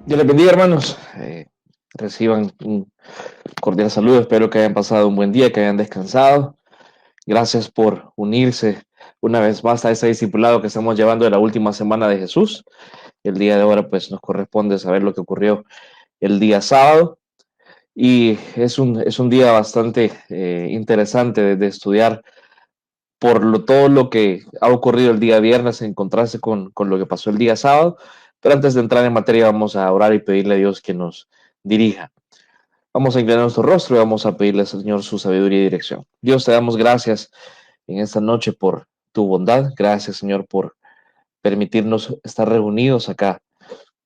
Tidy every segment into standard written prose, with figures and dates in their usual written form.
Dios les bendiga, hermanos. Reciban un cordial saludo. Espero que hayan pasado un buen día, que hayan descansado. Gracias por unirse una vez más a este discipulado que estamos llevando de la última semana de Jesús. El día de ahora, pues, nos corresponde saber lo que ocurrió el día sábado. Y es un día bastante interesante de estudiar todo lo que ha ocurrido el día viernes, encontrarse con lo que pasó el día sábado. Pero antes de entrar en materia, vamos a orar y pedirle a Dios que nos dirija. Vamos a inclinar nuestro rostro y vamos a pedirle al Señor su sabiduría y dirección. Dios, te damos gracias en esta noche por tu bondad. Gracias, Señor, por permitirnos estar reunidos acá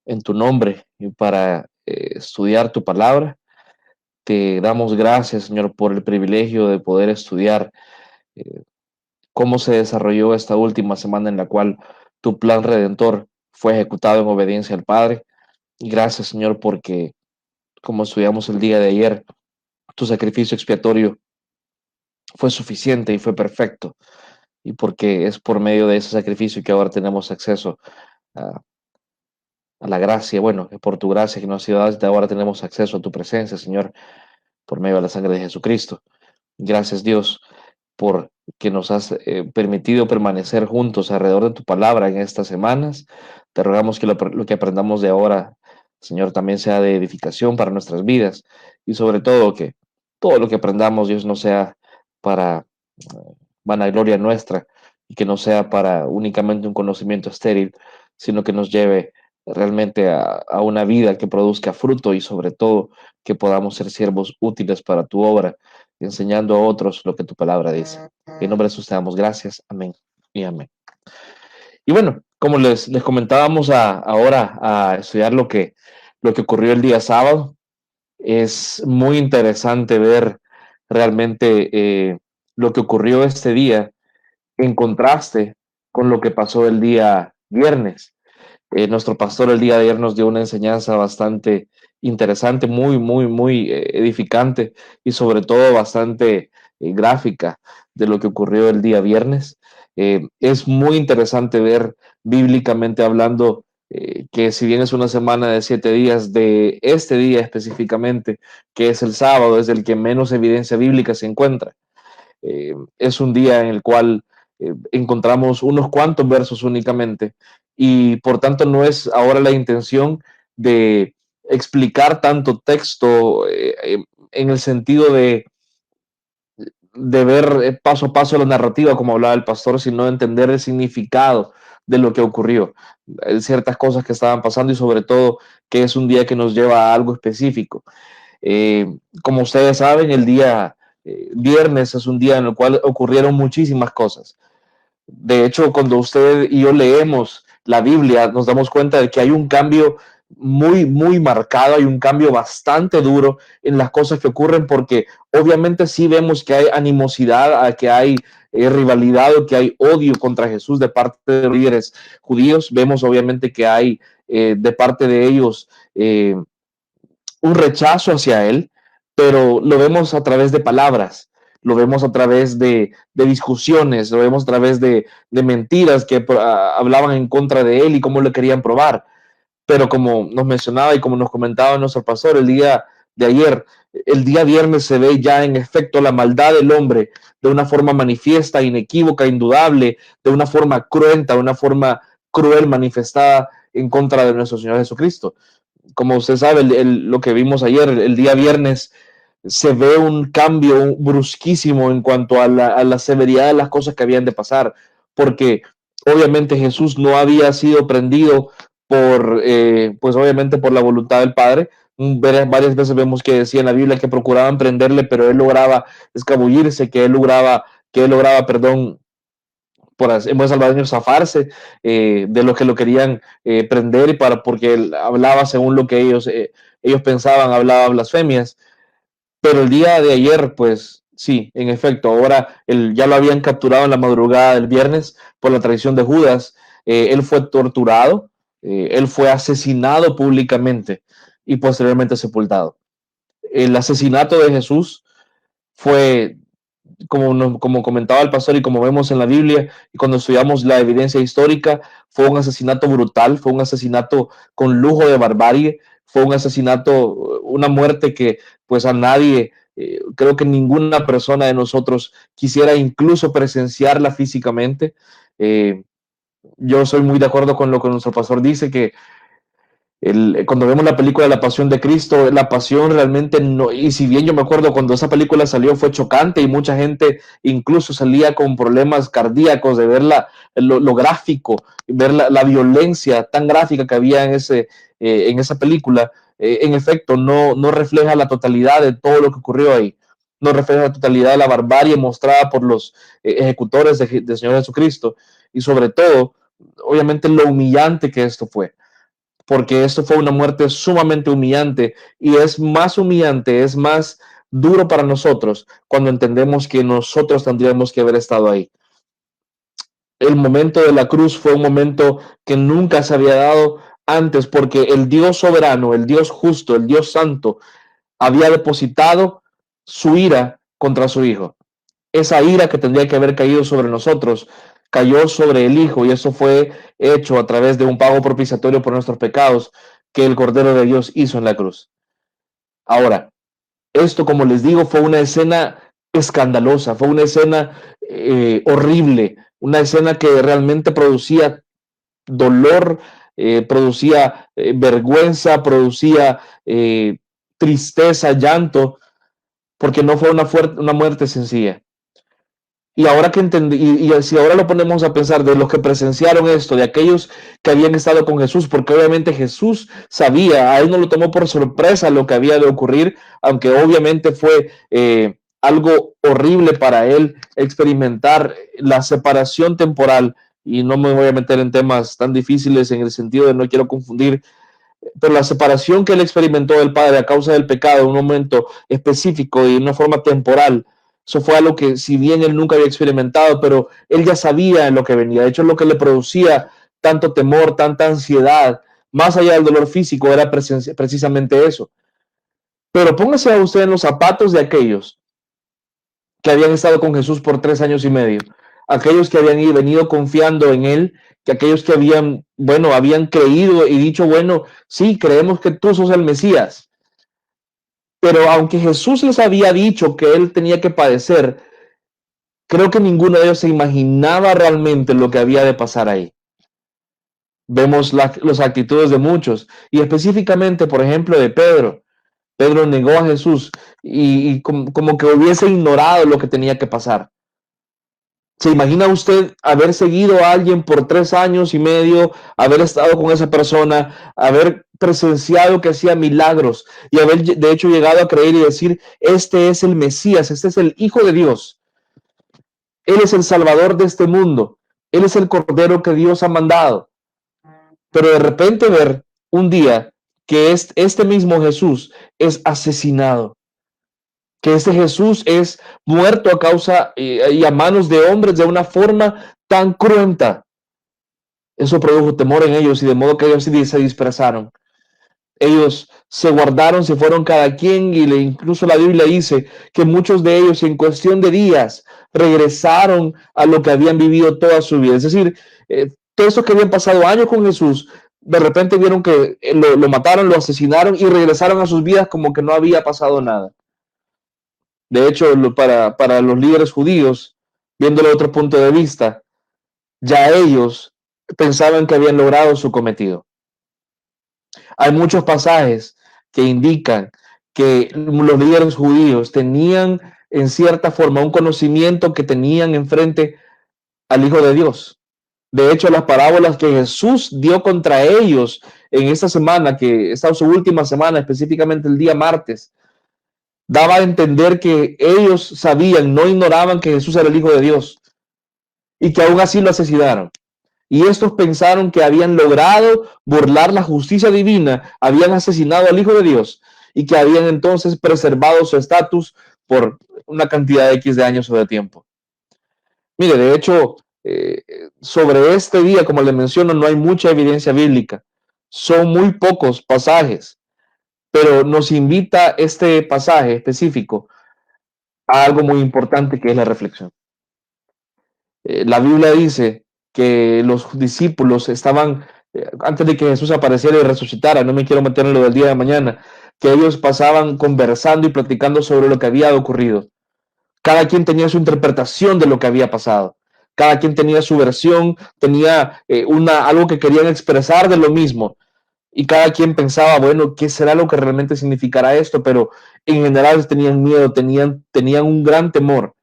en tu nombre y para estudiar tu palabra. Te damos gracias, Señor, por el privilegio de poder estudiar eh, cómo se desarrolló esta última semana en la cual tu plan redentor fue ejecutado en obediencia al Padre. Gracias, Señor, porque como estudiamos el día de ayer, tu sacrificio expiatorio fue suficiente y fue perfecto, y porque es por medio de ese sacrificio que ahora tenemos acceso a, a la gracia, bueno, es por tu gracia que nos ha sido dada, ahora tenemos acceso a tu presencia, Señor, por medio de la sangre de Jesucristo. Gracias, Dios, por que nos has permitido permanecer juntos alrededor de tu palabra en estas semanas. Te rogamos que lo que aprendamos de ahora, Señor, también sea de edificación para nuestras vidas, y sobre todo que todo lo que aprendamos, Dios, no sea para vanagloria nuestra, y que no sea para únicamente un conocimiento estéril, sino que nos lleve realmente a una vida que produzca fruto, y sobre todo que podamos ser siervos útiles para tu obra, enseñando a otros lo que tu palabra dice. En nombre de Jesús te damos gracias. Amén y amén. Y bueno, como les comentábamos ahora a estudiar lo que ocurrió el día sábado. Es muy interesante ver realmente lo que ocurrió este día en contraste con lo que pasó el día viernes. Nuestro pastor el día de ayer nos dio una enseñanza bastante interesante, muy, muy, muy edificante, y sobre todo bastante gráfica de lo que ocurrió el día viernes. Es muy interesante ver bíblicamente hablando que si bien es una semana de 7 días, de este día específicamente, que es el sábado, es el que menos evidencia bíblica se encuentra. Es un día en el cual encontramos unos cuantos versos únicamente, y por tanto no es ahora la intención de explicar tanto texto en el sentido de ver paso a paso la narrativa como hablaba el pastor, sino de entender el significado de lo que ocurrió, ciertas cosas que estaban pasando, y sobre todo que es un día que nos lleva a algo específico. Como ustedes saben, el día viernes es un día en el cual ocurrieron muchísimas cosas. De hecho, cuando usted y yo leemos la Biblia, nos damos cuenta de que hay un cambio muy, muy marcado, hay un cambio bastante duro en las cosas que ocurren, porque obviamente sí vemos que hay animosidad, que hay rivalidad, o que hay odio contra Jesús de parte de los líderes judíos. Vemos obviamente que hay de parte de ellos un rechazo hacia él, pero lo vemos a través de palabras, lo vemos a través de discusiones, lo vemos a través de mentiras que hablaban en contra de él y cómo lo querían probar. Pero como nos mencionaba y como nos comentaba nuestro pastor el día de ayer, el día viernes se ve ya en efecto la maldad del hombre de una forma manifiesta, inequívoca, indudable, de una forma cruenta, de una forma cruel manifestada en contra de nuestro Señor Jesucristo. Como usted sabe, lo que vimos ayer, el día viernes, se ve un cambio brusquísimo en cuanto a la severidad de las cosas que habían de pasar, porque obviamente Jesús no había sido prendido pues obviamente por la voluntad del Padre. Varias veces vemos que decía en la Biblia que procuraban prenderle, pero él lograba escabullirse, que él lograba, perdón, en buen salvadoreño, zafarse de lo que lo querían prender, porque él hablaba según lo que ellos pensaban, hablaba blasfemias. Pero el día de ayer, pues sí, en efecto, ahora ya lo habían capturado en la madrugada del viernes por la traición de Judas. Él fue torturado, él fue asesinado públicamente y posteriormente sepultado. El asesinato de Jesús fue, como comentaba el pastor y como vemos en la Biblia y cuando estudiamos la evidencia histórica, fue un asesinato brutal, fue un asesinato con lujo de barbarie, fue un asesinato, una muerte que pues a nadie, creo que ninguna persona de nosotros quisiera incluso presenciarla físicamente. Eh, yo soy muy de acuerdo con lo que nuestro pastor dice, que cuando vemos la película La Pasión de Cristo, la pasión realmente no, y si bien yo me acuerdo cuando esa película salió fue chocante y mucha gente incluso salía con problemas cardíacos de ver lo gráfico, ver la violencia tan gráfica que había en esa película, en efecto no refleja la totalidad de todo lo que ocurrió ahí, no refleja la totalidad de la barbarie mostrada por los ejecutores del Señor Jesucristo y sobre todo, obviamente lo humillante que esto fue, porque esto fue una muerte sumamente humillante y es más humillante, es más duro para nosotros cuando entendemos que nosotros tendríamos que haber estado ahí. El momento de la cruz fue un momento que nunca se había dado antes porque el Dios soberano, el Dios justo, el Dios santo había depositado su ira contra su Hijo. Esa ira que tendría que haber caído sobre nosotros cayó sobre el Hijo y eso fue hecho a través de un pago propiciatorio por nuestros pecados que el Cordero de Dios hizo en la cruz. Ahora, esto, como les digo, fue una escena escandalosa, fue una escena horrible, una escena que realmente producía dolor, producía vergüenza, producía tristeza, llanto, porque no fue una muerte sencilla. Y ahora que entendí, y si ahora lo ponemos a pensar de los que presenciaron esto, de aquellos que habían estado con Jesús, porque obviamente Jesús sabía, a él no lo tomó por sorpresa lo que había de ocurrir, aunque obviamente fue algo horrible para él experimentar la separación temporal, y no me voy a meter en temas tan difíciles en el sentido de no quiero confundir, pero la separación que él experimentó del Padre a causa del pecado en un momento específico y de una forma temporal, eso fue algo que si bien él nunca había experimentado, pero él ya sabía en lo que venía. De hecho, lo que le producía tanto temor, tanta ansiedad, más allá del dolor físico, era precisamente eso. Pero póngase a usted en los zapatos de aquellos que habían estado con Jesús por 3 años y medio, aquellos que habían venido confiando en Él, que aquellos que habían, bueno, habían creído y dicho, bueno, sí, creemos que tú sos el Mesías. Pero aunque Jesús les había dicho que Él tenía que padecer, creo que ninguno de ellos se imaginaba realmente lo que había de pasar ahí. Vemos las actitudes de muchos y específicamente, por ejemplo, de Pedro. Pedro negó a Jesús y como que hubiese ignorado lo que tenía que pasar. ¿Se imagina usted haber seguido a alguien por 3 años y medio, haber estado con esa persona, haber presenciado que hacía milagros y haber de hecho llegado a creer y decir, este es el Mesías, este es el Hijo de Dios, Él es el Salvador de este mundo, Él es el Cordero que Dios ha mandado? Pero de repente ver un día que este mismo Jesús es asesinado, que este Jesús es muerto a causa y a manos de hombres de una forma tan cruenta. Eso produjo temor en ellos y de modo que ellos se dispersaron. Ellos se guardaron, se fueron cada quien y incluso la Biblia dice que muchos de ellos en cuestión de días regresaron a lo que habían vivido toda su vida. Es decir, todos esos que habían pasado años con Jesús, de repente vieron que lo mataron, lo asesinaron y regresaron a sus vidas como que no había pasado nada. De hecho, para los líderes judíos, viéndolo de otro punto de vista, ya ellos pensaban que habían logrado su cometido. Hay muchos pasajes que indican que los líderes judíos tenían en cierta forma un conocimiento que tenían enfrente al Hijo de Dios. De hecho, las parábolas que Jesús dio contra ellos en esta semana, que está su última semana, específicamente el día martes, daba a entender que ellos sabían, no ignoraban que Jesús era el Hijo de Dios y que aún así lo asesinaron. Y estos pensaron que habían logrado burlar la justicia divina, habían asesinado al Hijo de Dios y que habían entonces preservado su estatus por una cantidad de X de años o de tiempo. Mire, de hecho, sobre este día, como le menciono, no hay mucha evidencia bíblica. Son muy pocos pasajes, pero nos invita este pasaje específico a algo muy importante que es la reflexión. La Biblia dice que los discípulos estaban antes de que Jesús apareciera y resucitara, no me quiero meter en lo del día de mañana, que ellos pasaban conversando y platicando sobre lo que había ocurrido. Cada quien tenía su interpretación de lo que había pasado. Cada quien tenía su versión, tenía algo que querían expresar de lo mismo. Y cada quien pensaba, bueno, ¿qué será lo que realmente significará esto? Pero en general tenían miedo, tenían un gran temor.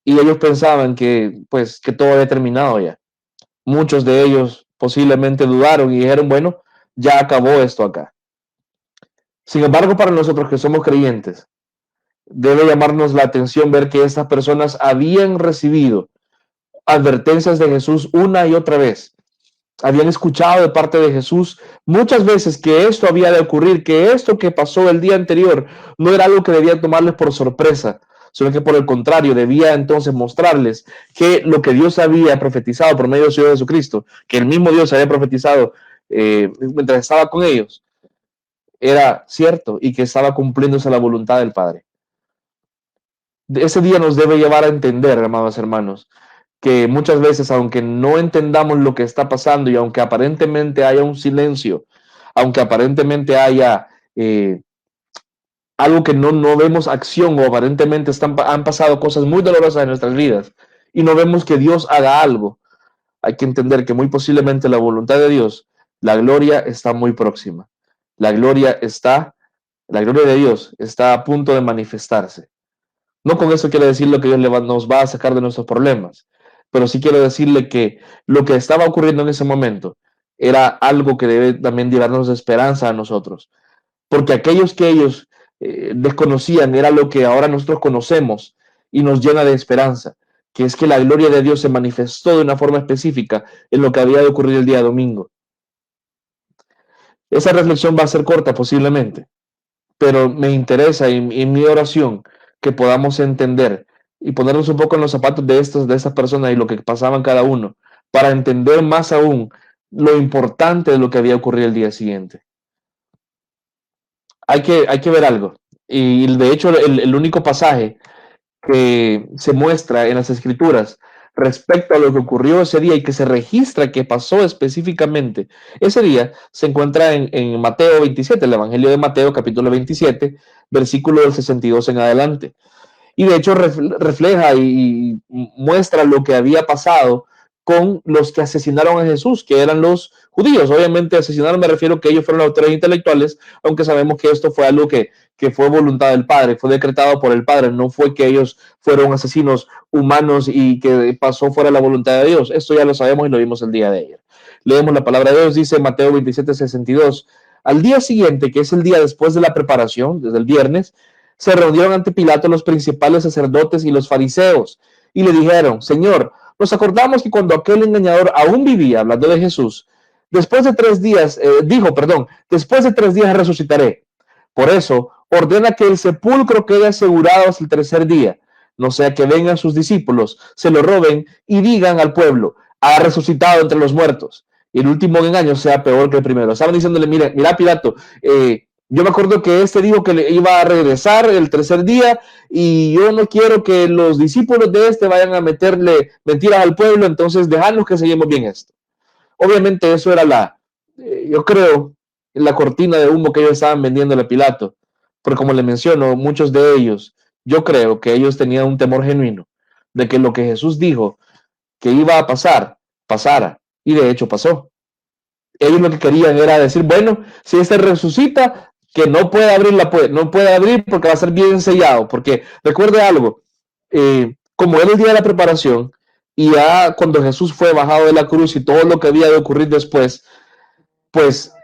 Y ellos pensaban que, pues, que todo había terminado ya. Muchos de ellos posiblemente dudaron y dijeron, bueno, ya acabó esto acá. Sin embargo, para nosotros que somos creyentes, debe llamarnos la atención ver que estas personas habían recibido advertencias de Jesús una y otra vez. Habían escuchado de parte de Jesús muchas veces que esto había de ocurrir, que esto que pasó el día anterior no era algo que debía tomarles por sorpresa, sino que por el contrario debía entonces mostrarles que lo que Dios había profetizado por medio de su Hijo Jesucristo, que el mismo Dios había profetizado mientras estaba con ellos, era cierto y que estaba cumpliéndose la voluntad del Padre. Ese día nos debe llevar a entender, amados hermanos, que muchas veces, aunque no entendamos lo que está pasando y aunque aparentemente haya un silencio, aunque aparentemente haya algo que no vemos acción o aparentemente han pasado cosas muy dolorosas en nuestras vidas y no vemos que Dios haga algo, hay que entender que muy posiblemente la voluntad de Dios, la gloria está muy próxima. La gloria está, la gloria de Dios está a punto de manifestarse. No con eso quiere decir lo que Dios nos va a sacar de nuestros problemas, pero sí quiero decirle que lo que estaba ocurriendo en ese momento era algo que debe también llevarnos esperanza a nosotros, porque aquellos que ellos desconocían era lo que ahora nosotros conocemos y nos llena de esperanza, que es que la gloria de Dios se manifestó de una forma específica en lo que había de ocurrir el día domingo. Esa reflexión va a ser corta posiblemente, pero me interesa en mi oración que podamos entender y ponernos un poco en los zapatos de estas personas y lo que pasaban cada uno, para entender más aún lo importante de lo que había ocurrido el día siguiente. Hay que ver algo. Y de hecho, el único pasaje que se muestra en las escrituras respecto a lo que ocurrió ese día y que se registra que pasó específicamente ese día, se encuentra en Mateo 27, el Evangelio de Mateo, capítulo 27, versículo del 62 en adelante. Y de hecho refleja y muestra lo que había pasado con los que asesinaron a Jesús, que eran los judíos. Obviamente asesinaron, me refiero que ellos fueron autores intelectuales, aunque sabemos que esto fue algo que fue voluntad del Padre, fue decretado por el Padre, no fue que ellos fueron asesinos humanos y que pasó fuera de la voluntad de Dios. Esto ya lo sabemos y lo vimos el día de ayer. Leemos la palabra de Dios, dice Mateo 27, 62. Al día siguiente, que es el día después de la preparación, desde el viernes, se reunieron ante Pilato los principales sacerdotes y los fariseos y le dijeron, Señor, nos acordamos que cuando aquel engañador aún vivía, hablando de Jesús, después de 3 días, después de 3 días resucitaré. Por eso, ordena que el sepulcro quede asegurado hasta el tercer día, no sea que vengan sus discípulos, se lo roben y digan al pueblo, ha resucitado entre los muertos. Y el último engaño sea peor que el primero. Estaban diciéndole, mira Pilato, yo me acuerdo que este dijo que le iba a regresar el tercer día y yo no quiero que los discípulos de este vayan a meterle mentiras al pueblo, entonces déjanos que seguimos bien esto. Obviamente eso era yo creo, la cortina de humo que ellos estaban vendiéndole a Pilato, porque como le menciono, muchos de ellos, yo creo que ellos tenían un temor genuino de que lo que Jesús dijo que iba a pasar, pasara, y de hecho pasó. Ellos lo que querían era decir, bueno, si este resucita, que no puede abrir no puede abrir porque va a ser bien sellado, porque recuerde algo, como era el día de la preparación y ya cuando Jesús fue bajado de la cruz y todo lo que había de ocurrir después, pues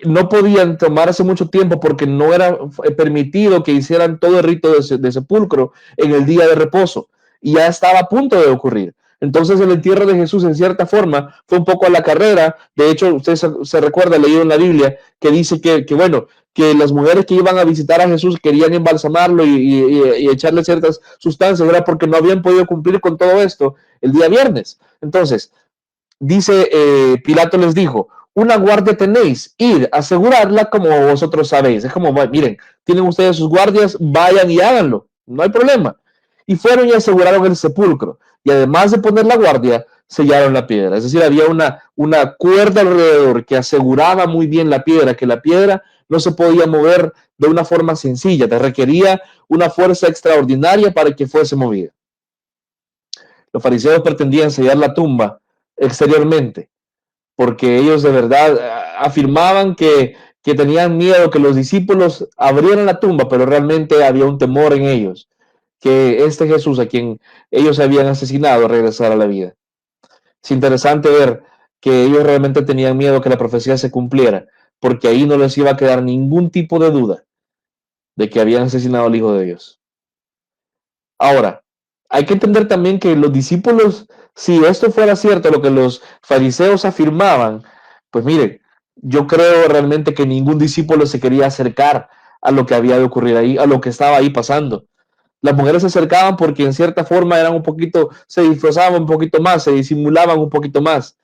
no podían tomarse mucho tiempo porque no era permitido que hicieran todo el rito de sepulcro en el día de reposo y ya estaba a punto de ocurrir. Entonces el entierro de Jesús en cierta forma fue un poco a la carrera. De hecho, usted se recuerda, leído en la Biblia, que dice bueno, que las mujeres que iban a visitar a Jesús querían embalsamarlo y echarle ciertas sustancias, era porque no habían podido cumplir con todo esto el día viernes. Entonces, dice Pilato les dijo, una guardia tenéis, id, asegurarla como vosotros sabéis. Es como, miren, tienen ustedes sus guardias, vayan y háganlo, no hay problema. Y fueron y aseguraron el sepulcro. Y además de poner la guardia, sellaron la piedra. Es decir, había una cuerda alrededor que aseguraba muy bien la piedra, que la piedra no se podía mover de una forma sencilla, te requería una fuerza extraordinaria para que fuese movida. Los fariseos pretendían sellar la tumba exteriormente, porque ellos de verdad afirmaban que tenían miedo que los discípulos abrieran la tumba, pero realmente había un temor en ellos, que este Jesús a quien ellos habían asesinado regresara a la vida. Es interesante ver que ellos realmente tenían miedo que la profecía se cumpliera, porque ahí no les iba a quedar ningún tipo de duda de que habían asesinado al Hijo de Dios. Ahora, hay que entender también que los discípulos, si esto fuera cierto, lo que los fariseos afirmaban, pues mire, yo creo realmente que ningún discípulo se quería acercar a lo que había de ocurrir ahí, a lo que estaba ahí pasando. Las mujeres se acercaban porque en cierta forma eran un poquito, se disfrazaban un poquito más, se disimulaban un poquito más.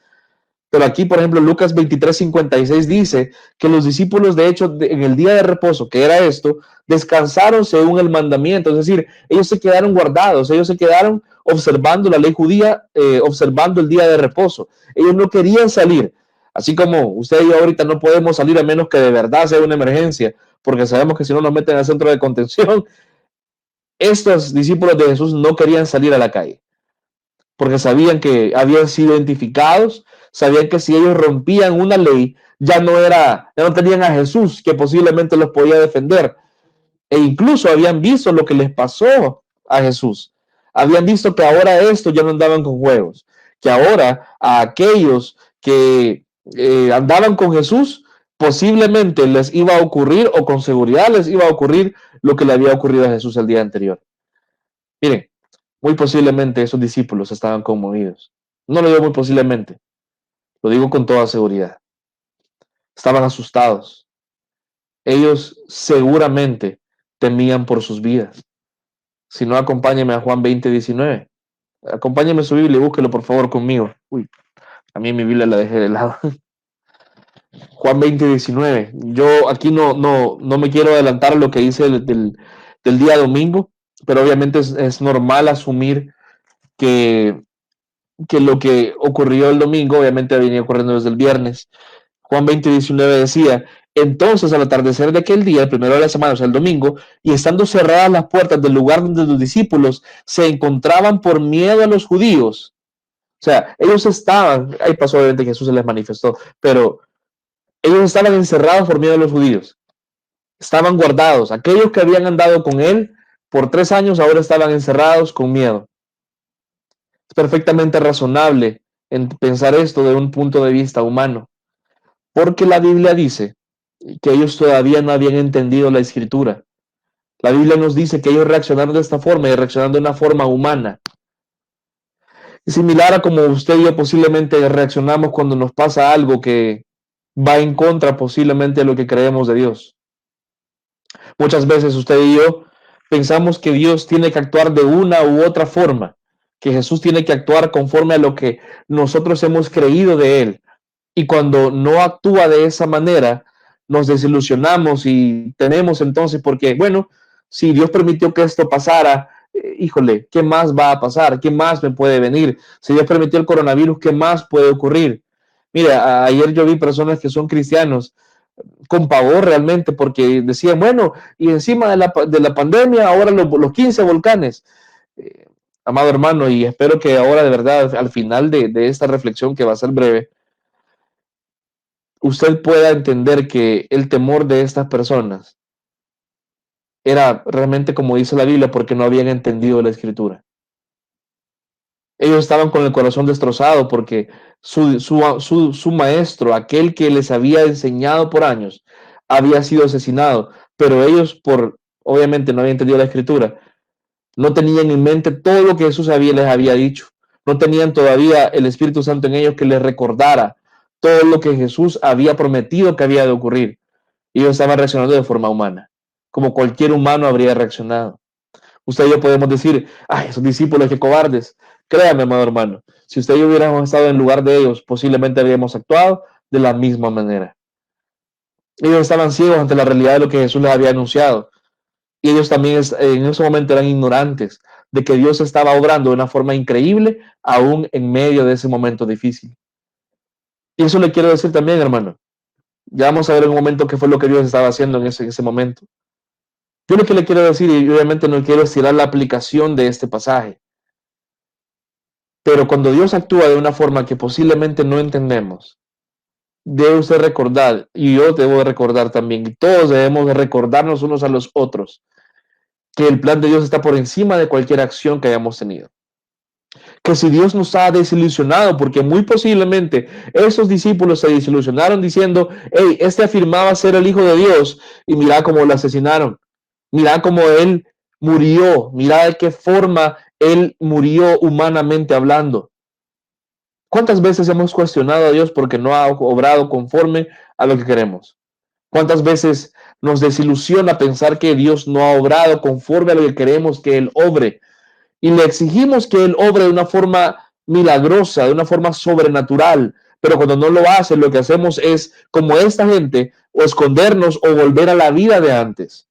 Pero aquí, por ejemplo, Lucas 23:56 dice que los discípulos, de hecho, en el día de reposo, que era esto, descansaron según el mandamiento. Es decir, ellos se quedaron guardados, ellos se quedaron observando la ley judía, observando el día de reposo. Ellos no querían salir. Así como usted y yo ahorita no podemos salir a menos que de verdad sea una emergencia, porque sabemos que si no nos meten al centro de contención, estos discípulos de Jesús no querían salir a la calle porque sabían que habían sido identificados, sabían que si ellos rompían una ley, ya no tenían a Jesús que posiblemente los podía defender. E incluso habían visto lo que les pasó a Jesús. Habían visto que ahora estos ya no andaban con juegos, que ahora a aquellos que andaban con Jesús, posiblemente les iba a ocurrir o con seguridad les iba a ocurrir lo que le había ocurrido a Jesús el día anterior. Miren, muy posiblemente esos discípulos estaban conmovidos. No lo digo muy posiblemente, lo digo con toda seguridad. Estaban asustados. Ellos seguramente temían por sus vidas. Si no, acompáñeme a Juan 20:19. Acompáñeme a su Biblia y búsquelo por favor conmigo. Uy, a mí mi Biblia la dejé de lado. Juan 20:19. Yo aquí no me quiero adelantar a lo que dice del día domingo, pero obviamente es normal asumir que lo que ocurrió el domingo obviamente venía ocurriendo desde el viernes. Juan 20:19 decía, entonces al atardecer de aquel día, el primero de la semana, o sea, el domingo, y estando cerradas las puertas del lugar donde los discípulos se encontraban por miedo a los judíos, o sea, ellos estaban, ahí pasó obviamente Jesús se les manifestó, pero ellos estaban encerrados por miedo a los judíos, estaban guardados, aquellos que habían andado con él por 3 años ahora estaban encerrados con miedo. Es perfectamente razonable en pensar esto de un punto de vista humano, porque la Biblia dice que ellos todavía no habían entendido la escritura. La Biblia nos dice que ellos reaccionaron de esta forma y reaccionaron de una forma humana. Similar a como usted y yo posiblemente reaccionamos cuando nos pasa algo que va en contra posiblemente de lo que creemos de Dios. Muchas veces usted y yo pensamos que Dios tiene que actuar de una u otra forma, que Jesús tiene que actuar conforme a lo que nosotros hemos creído de Él. Y cuando no actúa de esa manera, nos desilusionamos y tenemos entonces, porque, bueno, si Dios permitió que esto pasara, híjole, ¿qué más va a pasar? ¿Qué más me puede venir? Si Dios permitió el coronavirus, ¿qué más puede ocurrir? Mira, ayer yo vi personas que son cristianos con pavor realmente porque decían, bueno, y encima de la pandemia, ahora los 15 volcanes. Eh, Amado hermano, y espero que ahora de verdad, al final de esta reflexión que va a ser breve, usted pueda entender que el temor de estas personas era realmente como dice la Biblia porque no habían entendido la escritura. Ellos estaban con el corazón destrozado porque su maestro, aquel que les había enseñado por años, había sido asesinado, pero ellos obviamente no habían entendido la escritura, no tenían en mente todo lo que Jesús les había dicho, no tenían todavía el Espíritu Santo en ellos que les recordara todo lo que Jesús había prometido que había de ocurrir. Ellos estaban reaccionando de forma humana, como cualquier humano habría reaccionado. Usted y yo podemos decir, ay, esos discípulos, qué cobardes. Créame, amado hermano, si usted y yo hubiéramos estado en lugar de ellos, posiblemente habríamos actuado de la misma manera. Ellos estaban ciegos ante la realidad de lo que Jesús les había anunciado. Y ellos también en ese momento eran ignorantes de que Dios estaba obrando de una forma increíble aún en medio de ese momento difícil. Y eso le quiero decir también, hermano. Ya vamos a ver en un momento qué fue lo que Dios estaba haciendo en ese momento. Yo lo que le quiero decir, y obviamente no quiero estirar la aplicación de este pasaje, pero cuando Dios actúa de una forma que posiblemente no entendemos, debe usted recordar, y yo debo de recordar también, y todos debemos de recordarnos unos a los otros, que el plan de Dios está por encima de cualquier acción que hayamos tenido. Que si Dios nos ha desilusionado, porque muy posiblemente esos discípulos se desilusionaron diciendo, hey, este afirmaba ser el Hijo de Dios, y mira cómo lo asesinaron, mira cómo él murió, mira de qué forma él murió humanamente hablando. ¿Cuántas veces hemos cuestionado a Dios porque no ha obrado conforme a lo que queremos? ¿Cuántas veces nos desilusiona pensar que Dios no ha obrado conforme a lo que queremos que Él obre? Y le exigimos que Él obre de una forma milagrosa, de una forma sobrenatural. Pero cuando no lo hace, lo que hacemos es, como esta gente, o escondernos o volver a la vida de antes.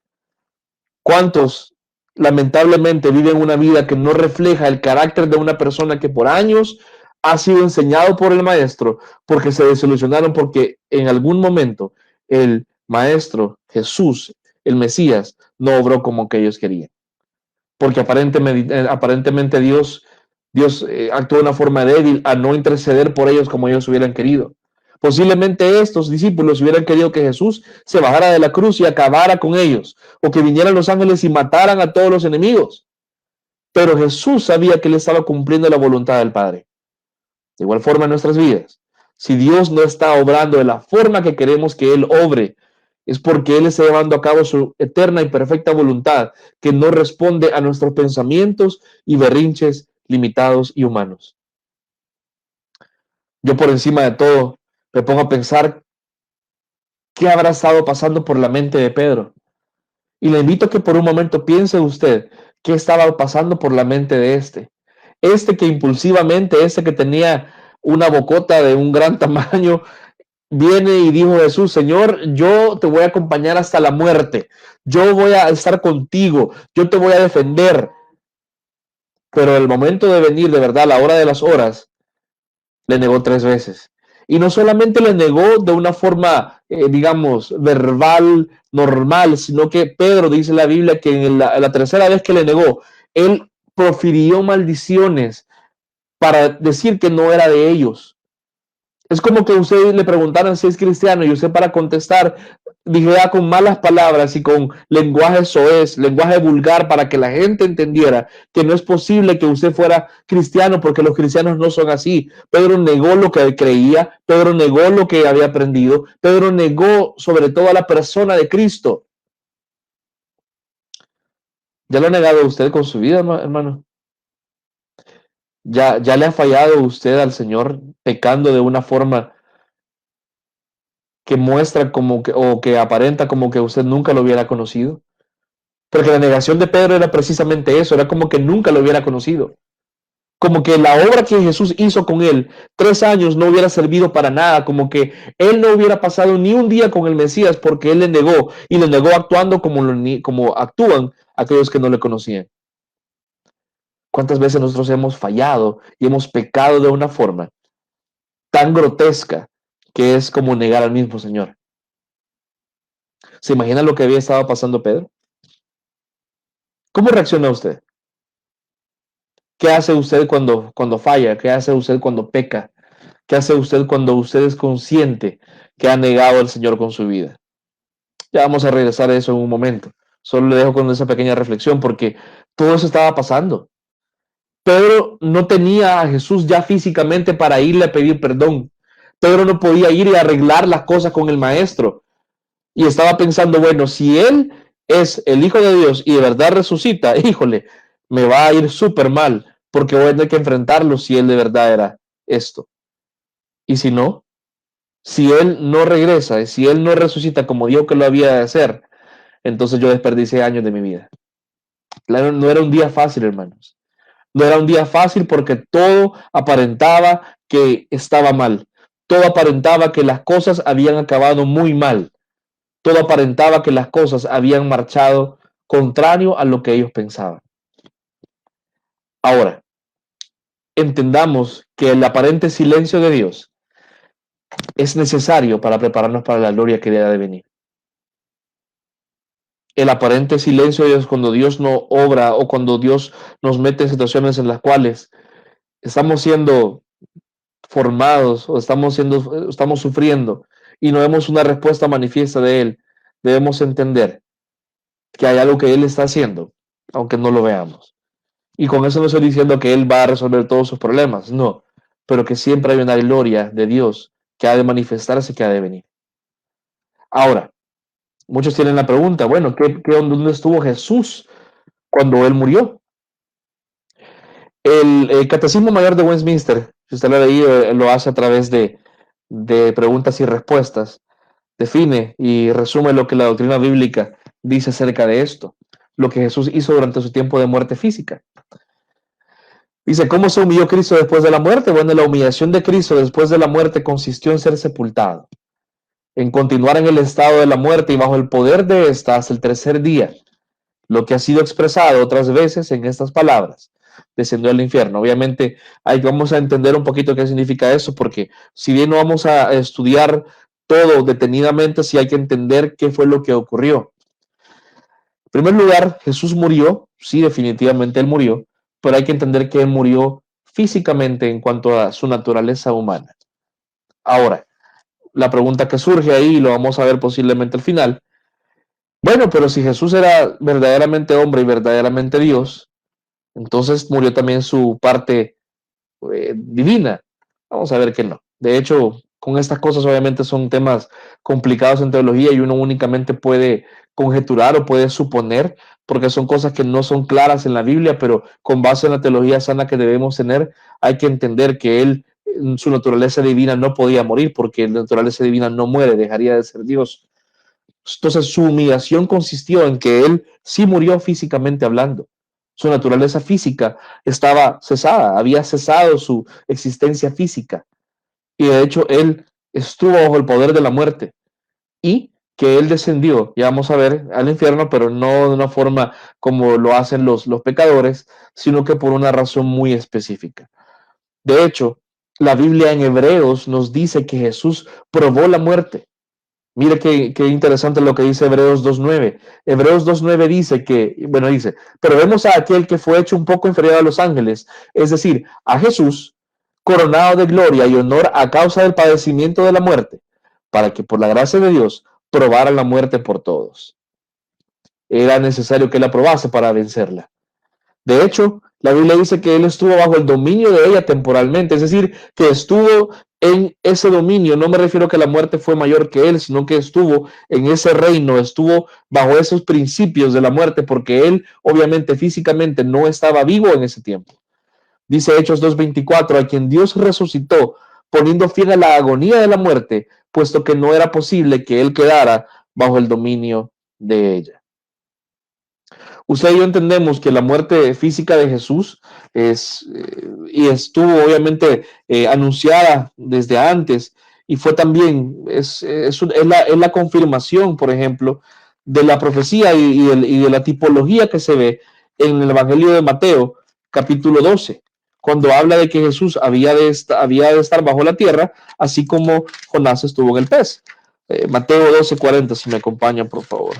¿Cuántos lamentablemente viven una vida que no refleja el carácter de una persona que por años ha sido enseñado por el maestro, porque se desilusionaron porque en algún momento el maestro Jesús, el Mesías, no obró como que ellos querían? Porque aparentemente Dios actuó de una forma débil a no interceder por ellos como ellos hubieran querido. Posiblemente estos discípulos hubieran querido que Jesús se bajara de la cruz y acabara con ellos, o que vinieran los ángeles y mataran a todos los enemigos. Pero Jesús sabía que él estaba cumpliendo la voluntad del Padre. De igual forma en nuestras vidas, si Dios no está obrando de la forma que queremos que Él obre, es porque Él está llevando a cabo su eterna y perfecta voluntad, que no responde a nuestros pensamientos y berrinches limitados y humanos. Yo por encima de todo me pongo a pensar qué habrá estado pasando por la mente de Pedro. Y le invito a que por un momento piense usted qué estaba pasando por la mente de este que impulsivamente, este que tenía una bocota de un gran tamaño, viene y dijo Jesús, Señor, yo te voy a acompañar hasta la muerte, yo voy a estar contigo, yo te voy a defender. Pero el momento de venir, de verdad, la hora de las horas, le negó 3 veces. Y no solamente le negó de una forma, digamos, verbal, normal, sino que Pedro, dice la Biblia, que en la tercera vez que le negó, él profirió maldiciones para decir que no era de ellos. Es como que usted le preguntaran si es cristiano y usted para contestar dijera con malas palabras y con lenguaje soez, lenguaje vulgar para que la gente entendiera que no es posible que usted fuera cristiano porque los cristianos no son así. Pedro negó lo que creía, Pedro negó lo que había aprendido, Pedro negó sobre todo a la persona de Cristo. ¿Ya lo ha negado usted con su vida, hermano? ¿Ya le ha fallado usted al Señor pecando de una forma que muestra como que, o que aparenta como que usted nunca lo hubiera conocido? Porque la negación de Pedro era precisamente eso, era como que nunca lo hubiera conocido. Como que la obra que Jesús hizo con él, 3 años, no hubiera servido para nada, como que él no hubiera pasado ni un día con el Mesías porque él le negó y le negó actuando como actúan aquellos que no le conocían. ¿Cuántas veces nosotros hemos fallado y hemos pecado de una forma tan grotesca que es como negar al mismo Señor? ¿Se imagina lo que había estado pasando Pedro? ¿Cómo reacciona usted? ¿Qué hace usted cuando falla? ¿Qué hace usted cuando peca? ¿Qué hace usted cuando usted es consciente que ha negado al Señor con su vida? Ya vamos a regresar a eso en un momento. Solo le dejo con esa pequeña reflexión porque todo eso estaba pasando. Pedro no tenía a Jesús ya físicamente para irle a pedir perdón. Pedro no podía ir y arreglar las cosas con el maestro. Y estaba pensando, bueno, si él es el Hijo de Dios y de verdad resucita, híjole, me va a ir súper mal porque voy a tener que enfrentarlo si él de verdad era esto. Y si no, si él no regresa y si él no resucita como dijo que lo había de hacer, entonces yo desperdicié años de mi vida. Claro, no era un día fácil, hermanos. No era un día fácil porque todo aparentaba que estaba mal. Todo aparentaba que las cosas habían acabado muy mal. Todo aparentaba que las cosas habían marchado contrario a lo que ellos pensaban. Ahora, entendamos que el aparente silencio de Dios es necesario para prepararnos para la gloria que debe de venir. El aparente silencio de Dios cuando Dios no obra o cuando Dios nos mete en situaciones en las cuales estamos siendo formados o estamos sufriendo y no vemos una respuesta manifiesta de Él, debemos entender que hay algo que Él está haciendo, aunque no lo veamos. Y con eso no estoy diciendo que Él va a resolver todos sus problemas, no, pero que siempre hay una gloria de Dios que ha de manifestarse, que ha de venir. Ahora, muchos tienen la pregunta, bueno, ¿dónde estuvo Jesús cuando Él murió? El Catecismo Mayor de Westminster, si usted lo ha leído, lo hace a través de preguntas y respuestas, define y resume lo que la doctrina bíblica dice acerca de esto, lo que Jesús hizo durante su tiempo de muerte física. Dice, ¿cómo se humilló Cristo después de la muerte? Bueno, la humillación de Cristo después de la muerte consistió en ser sepultado, en continuar en el estado de la muerte y bajo el poder de esta hasta el tercer día, lo que ha sido expresado otras veces en estas palabras: descendió al infierno. Obviamente, ahí vamos a entender un poquito qué significa eso, porque si bien no vamos a estudiar todo detenidamente, sí hay que entender qué fue lo que ocurrió. En primer lugar, Jesús murió, sí, definitivamente Él murió, pero hay que entender que Él murió físicamente en cuanto a su naturaleza humana. Ahora, la pregunta que surge ahí, y lo vamos a ver posiblemente al final, bueno, pero si Jesús era verdaderamente hombre y verdaderamente Dios, entonces murió también su parte divina. Vamos a ver que no. De hecho, con estas cosas obviamente son temas complicados en teología y uno únicamente puede conjeturar o puede suponer, porque son cosas que no son claras en la Biblia, pero con base en la teología sana que debemos tener, hay que entender que él, en su naturaleza divina, no podía morir, porque la naturaleza divina no muere, dejaría de ser Dios. Entonces su humillación consistió en que él sí murió físicamente hablando. Su naturaleza física estaba cesada, había cesado su existencia física. Y de hecho él estuvo bajo el poder de la muerte. Y que él descendió, ya vamos a ver, al infierno, pero no de una forma como lo hacen los pecadores, sino que por una razón muy específica. De hecho, la Biblia en Hebreos nos dice que Jesús probó la muerte. Mire qué interesante lo que dice Hebreos 2.9. Hebreos 2.9 dice que, bueno, dice, pero vemos a aquel que fue hecho un poco inferior a los ángeles, es decir, a Jesús, coronado de gloria y honor a causa del padecimiento de la muerte, para que por la gracia de Dios probara la muerte por todos. Era necesario que la probase para vencerla. De hecho, la Biblia dice que él estuvo bajo el dominio de ella temporalmente, es decir, que estuvo en ese dominio. No me refiero a que la muerte fue mayor que él, sino que estuvo en ese reino, estuvo bajo esos principios de la muerte, porque él obviamente físicamente no estaba vivo en ese tiempo. Dice Hechos 2.24, a quien Dios resucitó, poniendo fin a la agonía de la muerte, puesto que no era posible que él quedara bajo el dominio de ella. Usted y yo entendemos que la muerte física de Jesús y estuvo obviamente anunciada desde antes y fue también, es la confirmación, por ejemplo, de la profecía y de la tipología que se ve en el Evangelio de Mateo, capítulo 12, cuando habla de que Jesús había de estar bajo la tierra, así como Jonás estuvo en el pez. Mateo 12:40, si me acompañan, por favor.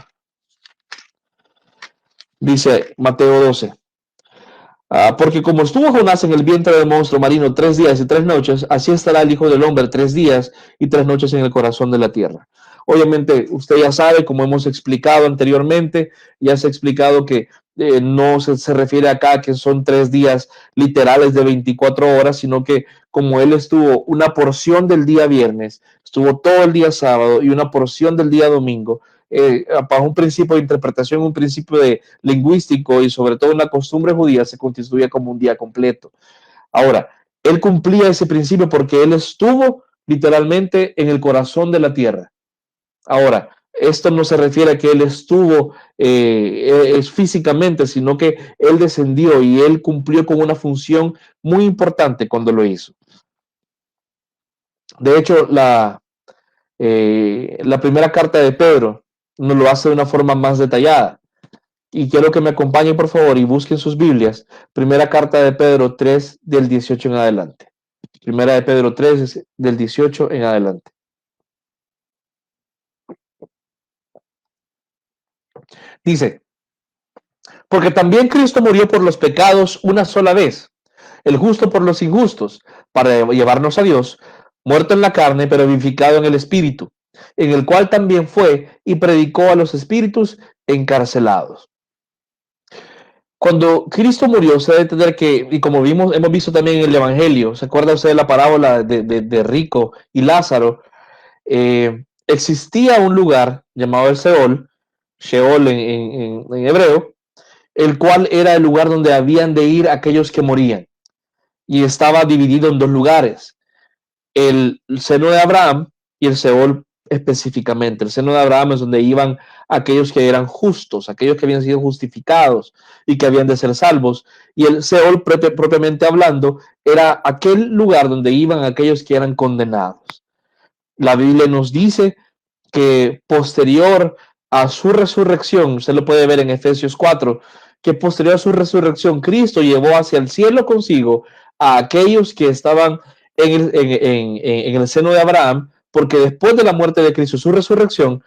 Dice Mateo 12. Porque como estuvo Jonás en el vientre del monstruo marino 3 días y 3 noches, así estará el Hijo del Hombre 3 días y 3 noches en el corazón de la tierra. Obviamente, usted ya sabe, como hemos explicado anteriormente, ya se ha explicado que no se refiere acá a que son 3 días literales de 24 horas, sino que como él estuvo una porción del día viernes, estuvo todo el día sábado y una porción del día domingo, bajo un principio de interpretación, un principio de lingüístico y sobre todo una costumbre judía, se constituía como un día completo. Ahora, él cumplía ese principio porque él estuvo literalmente en el corazón de la tierra. Ahora, esto no se refiere a que él estuvo físicamente, sino que él descendió y él cumplió con una función muy importante cuando lo hizo. De hecho, la primera carta de Pedro nos lo hace de una forma más detallada. Y quiero que me acompañen, por favor, y busquen sus Biblias. Primera carta de Pedro 3, del 18 en adelante. Primera de Pedro 3, del 18 en adelante. Dice, porque también Cristo murió por los pecados una sola vez, el justo por los injustos, para llevarnos a Dios, muerto en la carne, pero vivificado en el Espíritu, en el cual también fue y predicó a los espíritus encarcelados. Cuando Cristo murió, se debe entender que, y como hemos visto también en el Evangelio, ¿se acuerda usted de la parábola de Rico y Lázaro? Existía un lugar llamado el Seol, Sheol en hebreo, el cual era el lugar donde habían de ir aquellos que morían, y estaba dividido en dos lugares, el seno de Abraham y el Seol específicamente. El seno de Abraham es donde iban aquellos que eran justos, aquellos que habían sido justificados y que habían de ser salvos. Y el Seol, propiamente hablando, era aquel lugar donde iban aquellos que eran condenados. La Biblia nos dice que posterior a su resurrección, usted lo puede ver en Efesios 4, que posterior a su resurrección, Cristo llevó hacia el cielo consigo a aquellos que estaban en el seno de Abraham, porque después de la muerte de Cristo, su resurrección,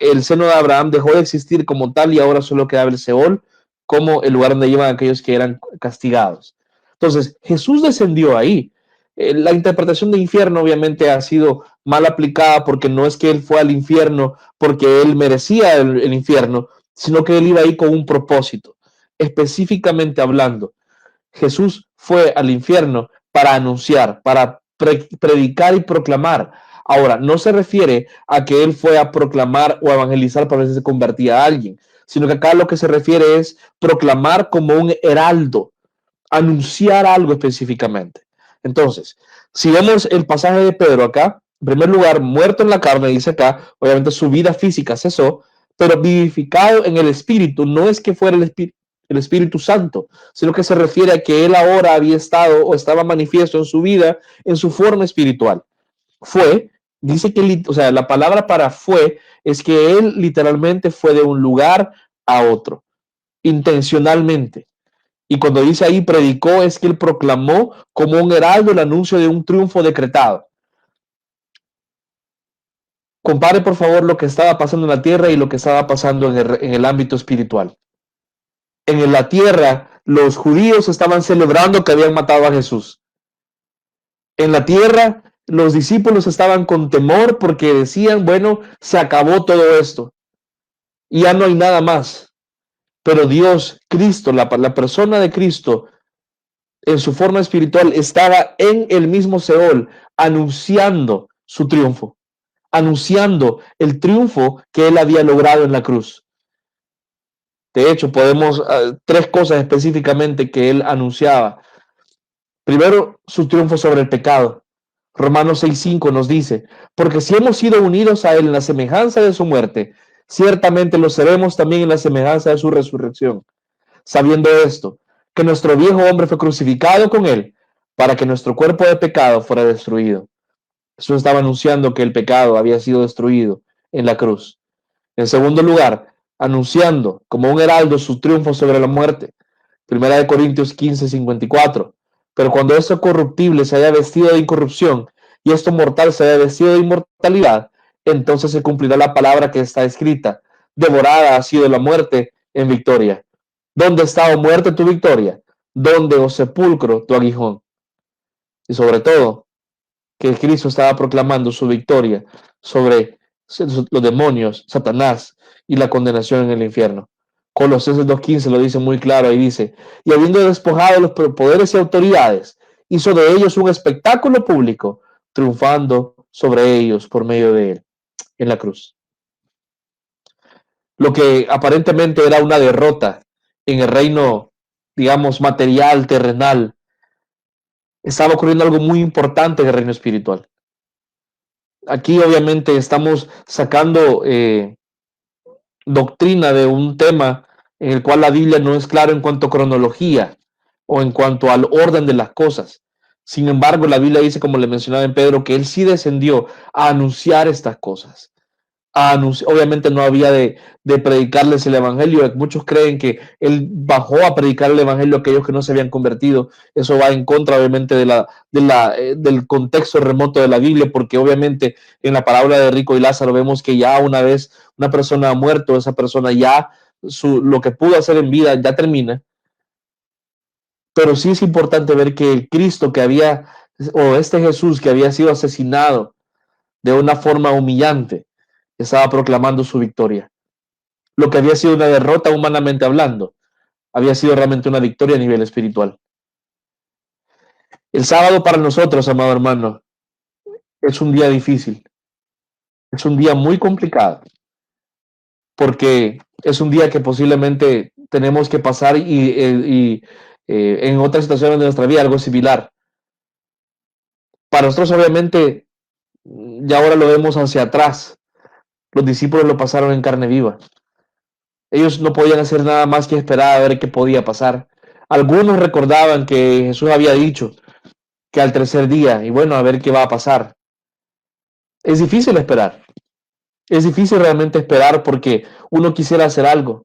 el seno de Abraham dejó de existir como tal y ahora solo quedaba el Seol como el lugar donde iban aquellos que eran castigados. Entonces, Jesús descendió ahí. La interpretación de infierno obviamente ha sido mal aplicada porque no es que él fue al infierno porque él merecía el infierno, sino que él iba ahí con un propósito. Específicamente hablando, Jesús fue al infierno para anunciar, para predicar y proclamar. Ahora, no se refiere a que él fue a proclamar o a evangelizar para ver si se convertía a alguien, sino que acá lo que se refiere es proclamar como un heraldo, anunciar algo específicamente. Entonces, si vemos el pasaje de Pedro acá, en primer lugar, muerto en la carne, dice acá, obviamente su vida física cesó, pero vivificado en el Espíritu, no es que fuera el Espíritu Santo, sino que se refiere a que él ahora había estado o estaba manifiesto en su vida, en su forma espiritual. Fue, dice que, o sea, la palabra para fue es que él literalmente fue de un lugar a otro, intencionalmente. Y cuando dice ahí predicó, es que él proclamó como un heraldo el anuncio de un triunfo decretado. Compare por favor lo que estaba pasando en la tierra y lo que estaba pasando en el ámbito espiritual. En la tierra, los judíos estaban celebrando que habían matado a Jesús. En la tierra, los discípulos estaban con temor porque decían, bueno, se acabó todo esto y ya no hay nada más. Pero Dios, Cristo, la persona de Cristo, en su forma espiritual, estaba en el mismo Seol anunciando su triunfo, anunciando el triunfo que él había logrado en la cruz. De hecho, podemos, tres cosas específicamente que él anunciaba. Primero, su triunfo sobre el pecado. Romanos 6:5 nos dice, porque si hemos sido unidos a él en la semejanza de su muerte, ciertamente lo seremos también en la semejanza de su resurrección. Sabiendo esto, que nuestro viejo hombre fue crucificado con él, para que nuestro cuerpo de pecado fuera destruido. Jesús estaba anunciando que el pecado había sido destruido en la cruz. En segundo lugar, anunciando como un heraldo su triunfo sobre la muerte. Primera de Corintios 15:54. Pero cuando esto corruptible se haya vestido de incorrupción y esto mortal se haya vestido de inmortalidad, entonces se cumplirá la palabra que está escrita. Devorada ha sido la muerte en victoria. ¿Dónde está, oh muerte, tu victoria? ¿Dónde, oh sepulcro, tu aguijón? Y sobre todo, que Cristo estaba proclamando su victoria sobre los demonios, Satanás y la condenación en el infierno. Colosenses 2:15 lo dice muy claro y dice, y habiendo despojado los poderes y autoridades, hizo de ellos un espectáculo público, triunfando sobre ellos por medio de él en la cruz. Lo que aparentemente era una derrota en el reino, digamos, material, terrenal, estaba ocurriendo algo muy importante en el reino espiritual. Aquí obviamente estamos sacando doctrina de un tema en el cual la Biblia no es clara en cuanto a cronología o en cuanto al orden de las cosas. Sin embargo, la Biblia dice, como le mencionaba en Pedro, que él sí descendió a anunciar estas cosas. Obviamente no había de predicarles el evangelio. Muchos creen que él bajó a predicar el evangelio a aquellos que no se habían convertido. Eso va en contra, obviamente, del contexto remoto de la Biblia, porque obviamente en la parábola de Rico y Lázaro vemos que ya una vez una persona ha muerto, esa persona ya lo que pudo hacer en vida ya termina. Pero sí es importante ver que el Cristo que había, o este Jesús que había sido asesinado de una forma humillante, estaba proclamando su victoria. Lo que había sido una derrota humanamente hablando, había sido realmente una victoria a nivel espiritual. El sábado para nosotros, amado hermano, es un día difícil, es un día muy complicado, porque es un día que posiblemente tenemos que pasar en otras situaciones de nuestra vida algo similar. Para nosotros, obviamente, ya ahora lo vemos hacia atrás. Los discípulos lo pasaron en carne viva. Ellos no podían hacer nada más que esperar a ver qué podía pasar. Algunos recordaban que Jesús había dicho que al tercer día, y bueno, a ver qué va a pasar. Es difícil esperar. Es difícil realmente esperar porque uno quisiera hacer algo.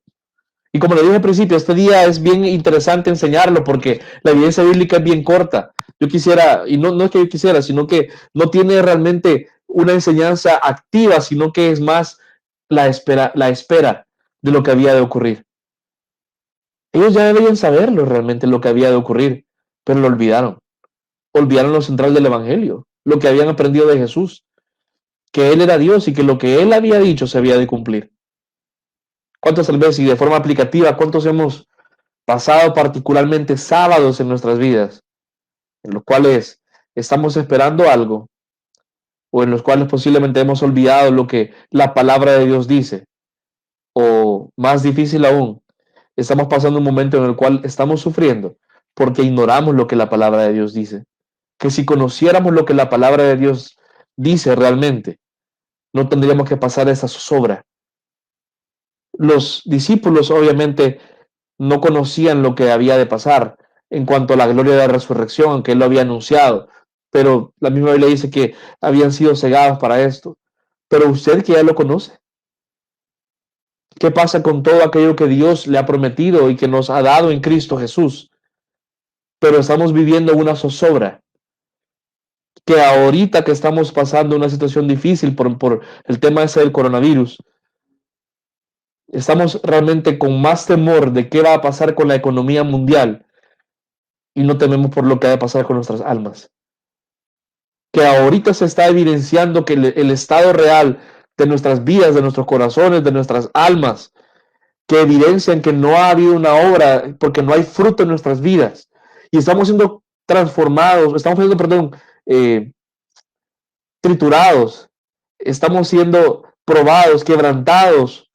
Y como le dije al principio, este día es bien interesante enseñarlo porque la evidencia bíblica es bien corta. Yo quisiera, y no es que yo quisiera, sino que no tiene realmente una enseñanza activa, sino que es más la espera de lo que había de ocurrir. Ellos ya debían saberlo realmente lo que había de ocurrir, pero lo olvidaron. Olvidaron lo central del Evangelio, lo que habían aprendido de Jesús, que Él era Dios y que lo que Él había dicho se había de cumplir. ¿Cuántas veces y de forma aplicativa, cuántos hemos pasado particularmente sábados en nuestras vidas, en los cuales estamos esperando algo o en los cuales posiblemente hemos olvidado lo que la palabra de Dios dice? O más difícil aún, estamos pasando un momento en el cual estamos sufriendo porque ignoramos lo que la palabra de Dios dice. Que si conociéramos lo que la palabra de Dios dice realmente, no tendríamos que pasar esa zozobra. Los discípulos obviamente no conocían lo que había de pasar en cuanto a la gloria de la resurrección, aunque él lo había anunciado, pero la misma Biblia dice que habían sido cegados para esto. Pero usted que ya lo conoce, ¿qué pasa con todo aquello que Dios le ha prometido y que nos ha dado en Cristo Jesús? Pero estamos viviendo una zozobra, que ahorita que estamos pasando una situación difícil por el tema ese del coronavirus, estamos realmente con más temor de qué va a pasar con la economía mundial y no tememos por lo que va a pasar con nuestras almas. Que ahorita se está evidenciando que el estado real de nuestras vidas, de nuestros corazones, de nuestras almas, que evidencian que no ha habido una obra porque no hay fruto en nuestras vidas y estamos siendo transformados, estamos siendo, perdón, triturados, estamos siendo probados, quebrantados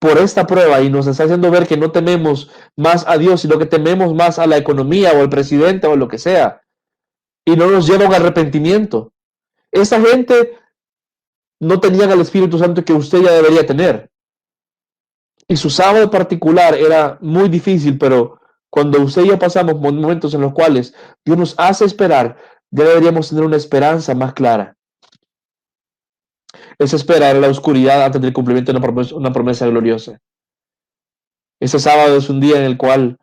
por esta prueba y nos está haciendo ver que no tememos más a Dios, sino que tememos más a la economía o al presidente o lo que sea, y no nos lleva a un arrepentimiento. Esa gente no tenía el Espíritu Santo que usted ya debería tener. Y su sábado particular era muy difícil, pero cuando usted y yo pasamos momentos en los cuales Dios nos hace esperar, ya deberíamos tener una esperanza más clara. Esa espera era la oscuridad antes del cumplimiento de una promesa gloriosa. Ese sábado es un día en el cual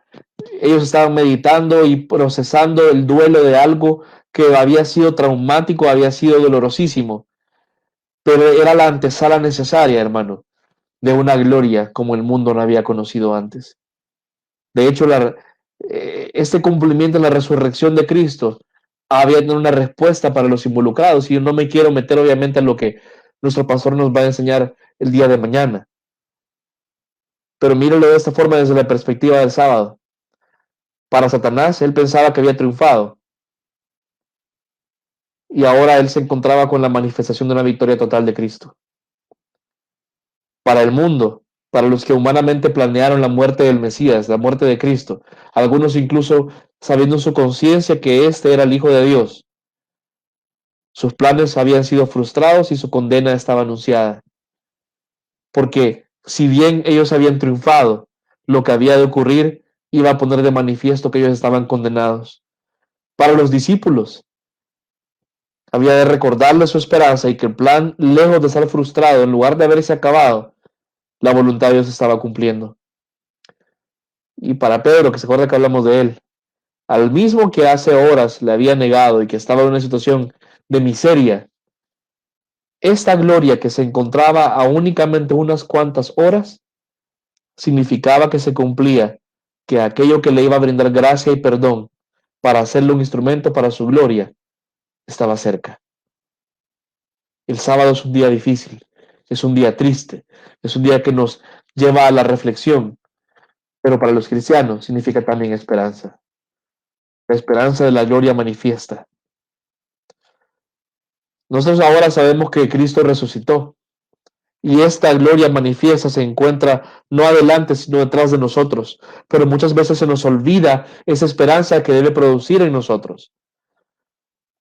ellos estaban meditando y procesando el duelo de algo que había sido traumático, había sido dolorosísimo, pero era la antesala necesaria, hermano, de una gloria como el mundo no había conocido antes. De hecho, este cumplimiento de la resurrección de Cristo había una respuesta para los involucrados, y yo no me quiero meter obviamente en lo que nuestro pastor nos va a enseñar el día de mañana, pero míralo de esta forma desde la perspectiva del sábado. Para Satanás, él pensaba que había triunfado, y ahora él se encontraba con la manifestación de una victoria total de Cristo. Para el mundo, para los que humanamente planearon la muerte del Mesías, la muerte de Cristo, algunos incluso sabiendo en su conciencia que este era el Hijo de Dios, sus planes habían sido frustrados y su condena estaba anunciada. Porque si bien ellos habían triunfado, lo que había de ocurrir iba a poner de manifiesto que ellos estaban condenados. Para los discípulos, Había de recordarle su esperanza y que el plan, lejos de estar frustrado, en lugar de haberse acabado, la voluntad de Dios estaba cumpliendo. Y para Pedro, que se acuerda que hablamos de él, al mismo que hace horas le había negado y que estaba en una situación de miseria, esta gloria que se encontraba a únicamente unas cuantas horas significaba que se cumplía, que aquello que le iba a brindar gracia y perdón para hacerle un instrumento para su gloria estaba cerca. El sábado es un día difícil, es un día triste, es un día que nos lleva a la reflexión, pero para los cristianos significa también esperanza, la esperanza de la gloria manifiesta. Nosotros ahora sabemos que Cristo resucitó y esta gloria manifiesta se encuentra no adelante, sino detrás de nosotros, pero muchas veces se nos olvida esa esperanza que debe producir en nosotros.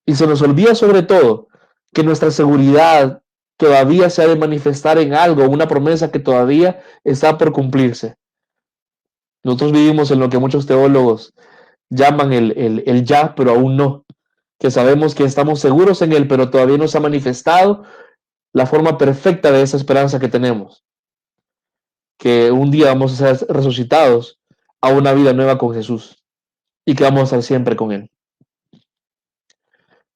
Y se nos olvida sobre todo que nuestra seguridad todavía se ha de manifestar en algo, una promesa que todavía está por cumplirse. Nosotros vivimos en lo que muchos teólogos llaman el ya, pero aún no, que sabemos que estamos seguros en él, pero todavía no se ha manifestado la forma perfecta de esa esperanza que tenemos, que un día vamos a ser resucitados a una vida nueva con Jesús y que vamos a estar siempre con él.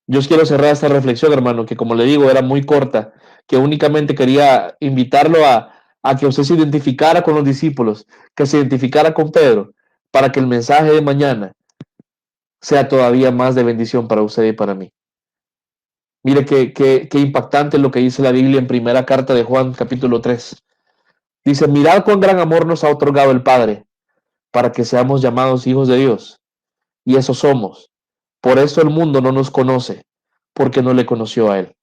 Yo os quiero cerrar esta reflexión, hermano, que como le digo, era muy corta, que únicamente quería invitarlo a que usted se identificara con los discípulos, que se identificara con Pedro, para que el mensaje de mañana sea todavía más de bendición para usted y para mí. Mire qué impactante lo que dice la Biblia en primera carta de Juan, capítulo 3. Dice, mirad cuán gran amor nos ha otorgado el Padre, para que seamos llamados hijos de Dios. Y eso somos. Por eso el mundo no nos conoce, porque no le conoció a Él.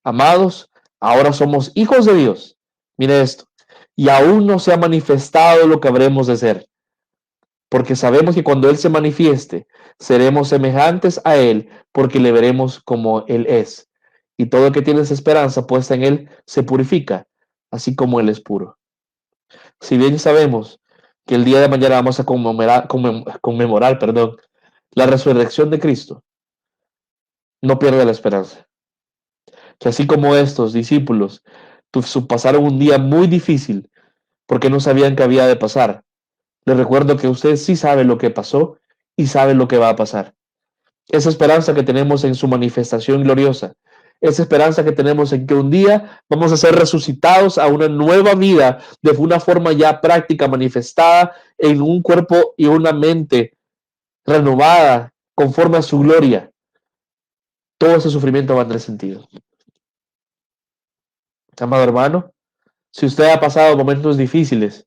Amados, ahora somos hijos de Dios. Mire esto. Y aún no se ha manifestado lo que habremos de ser, porque sabemos que cuando Él se manifieste, seremos semejantes a Él, porque le veremos como Él es. Y todo el que tiene esa esperanza puesta en Él se purifica, así como Él es puro. Si bien sabemos que el día de mañana vamos a conmemorar, la resurrección de Cristo, no pierda la esperanza. Que así como estos discípulos pasaron un día muy difícil porque no sabían qué había de pasar, les recuerdo que usted sí sabe lo que pasó y sabe lo que va a pasar. Esa esperanza que tenemos en su manifestación gloriosa, esa esperanza que tenemos en que un día vamos a ser resucitados a una nueva vida de una forma ya práctica, manifestada en un cuerpo y una mente renovada conforme a su gloria. Todo ese sufrimiento va a tener sentido. Amado hermano, si usted ha pasado momentos difíciles,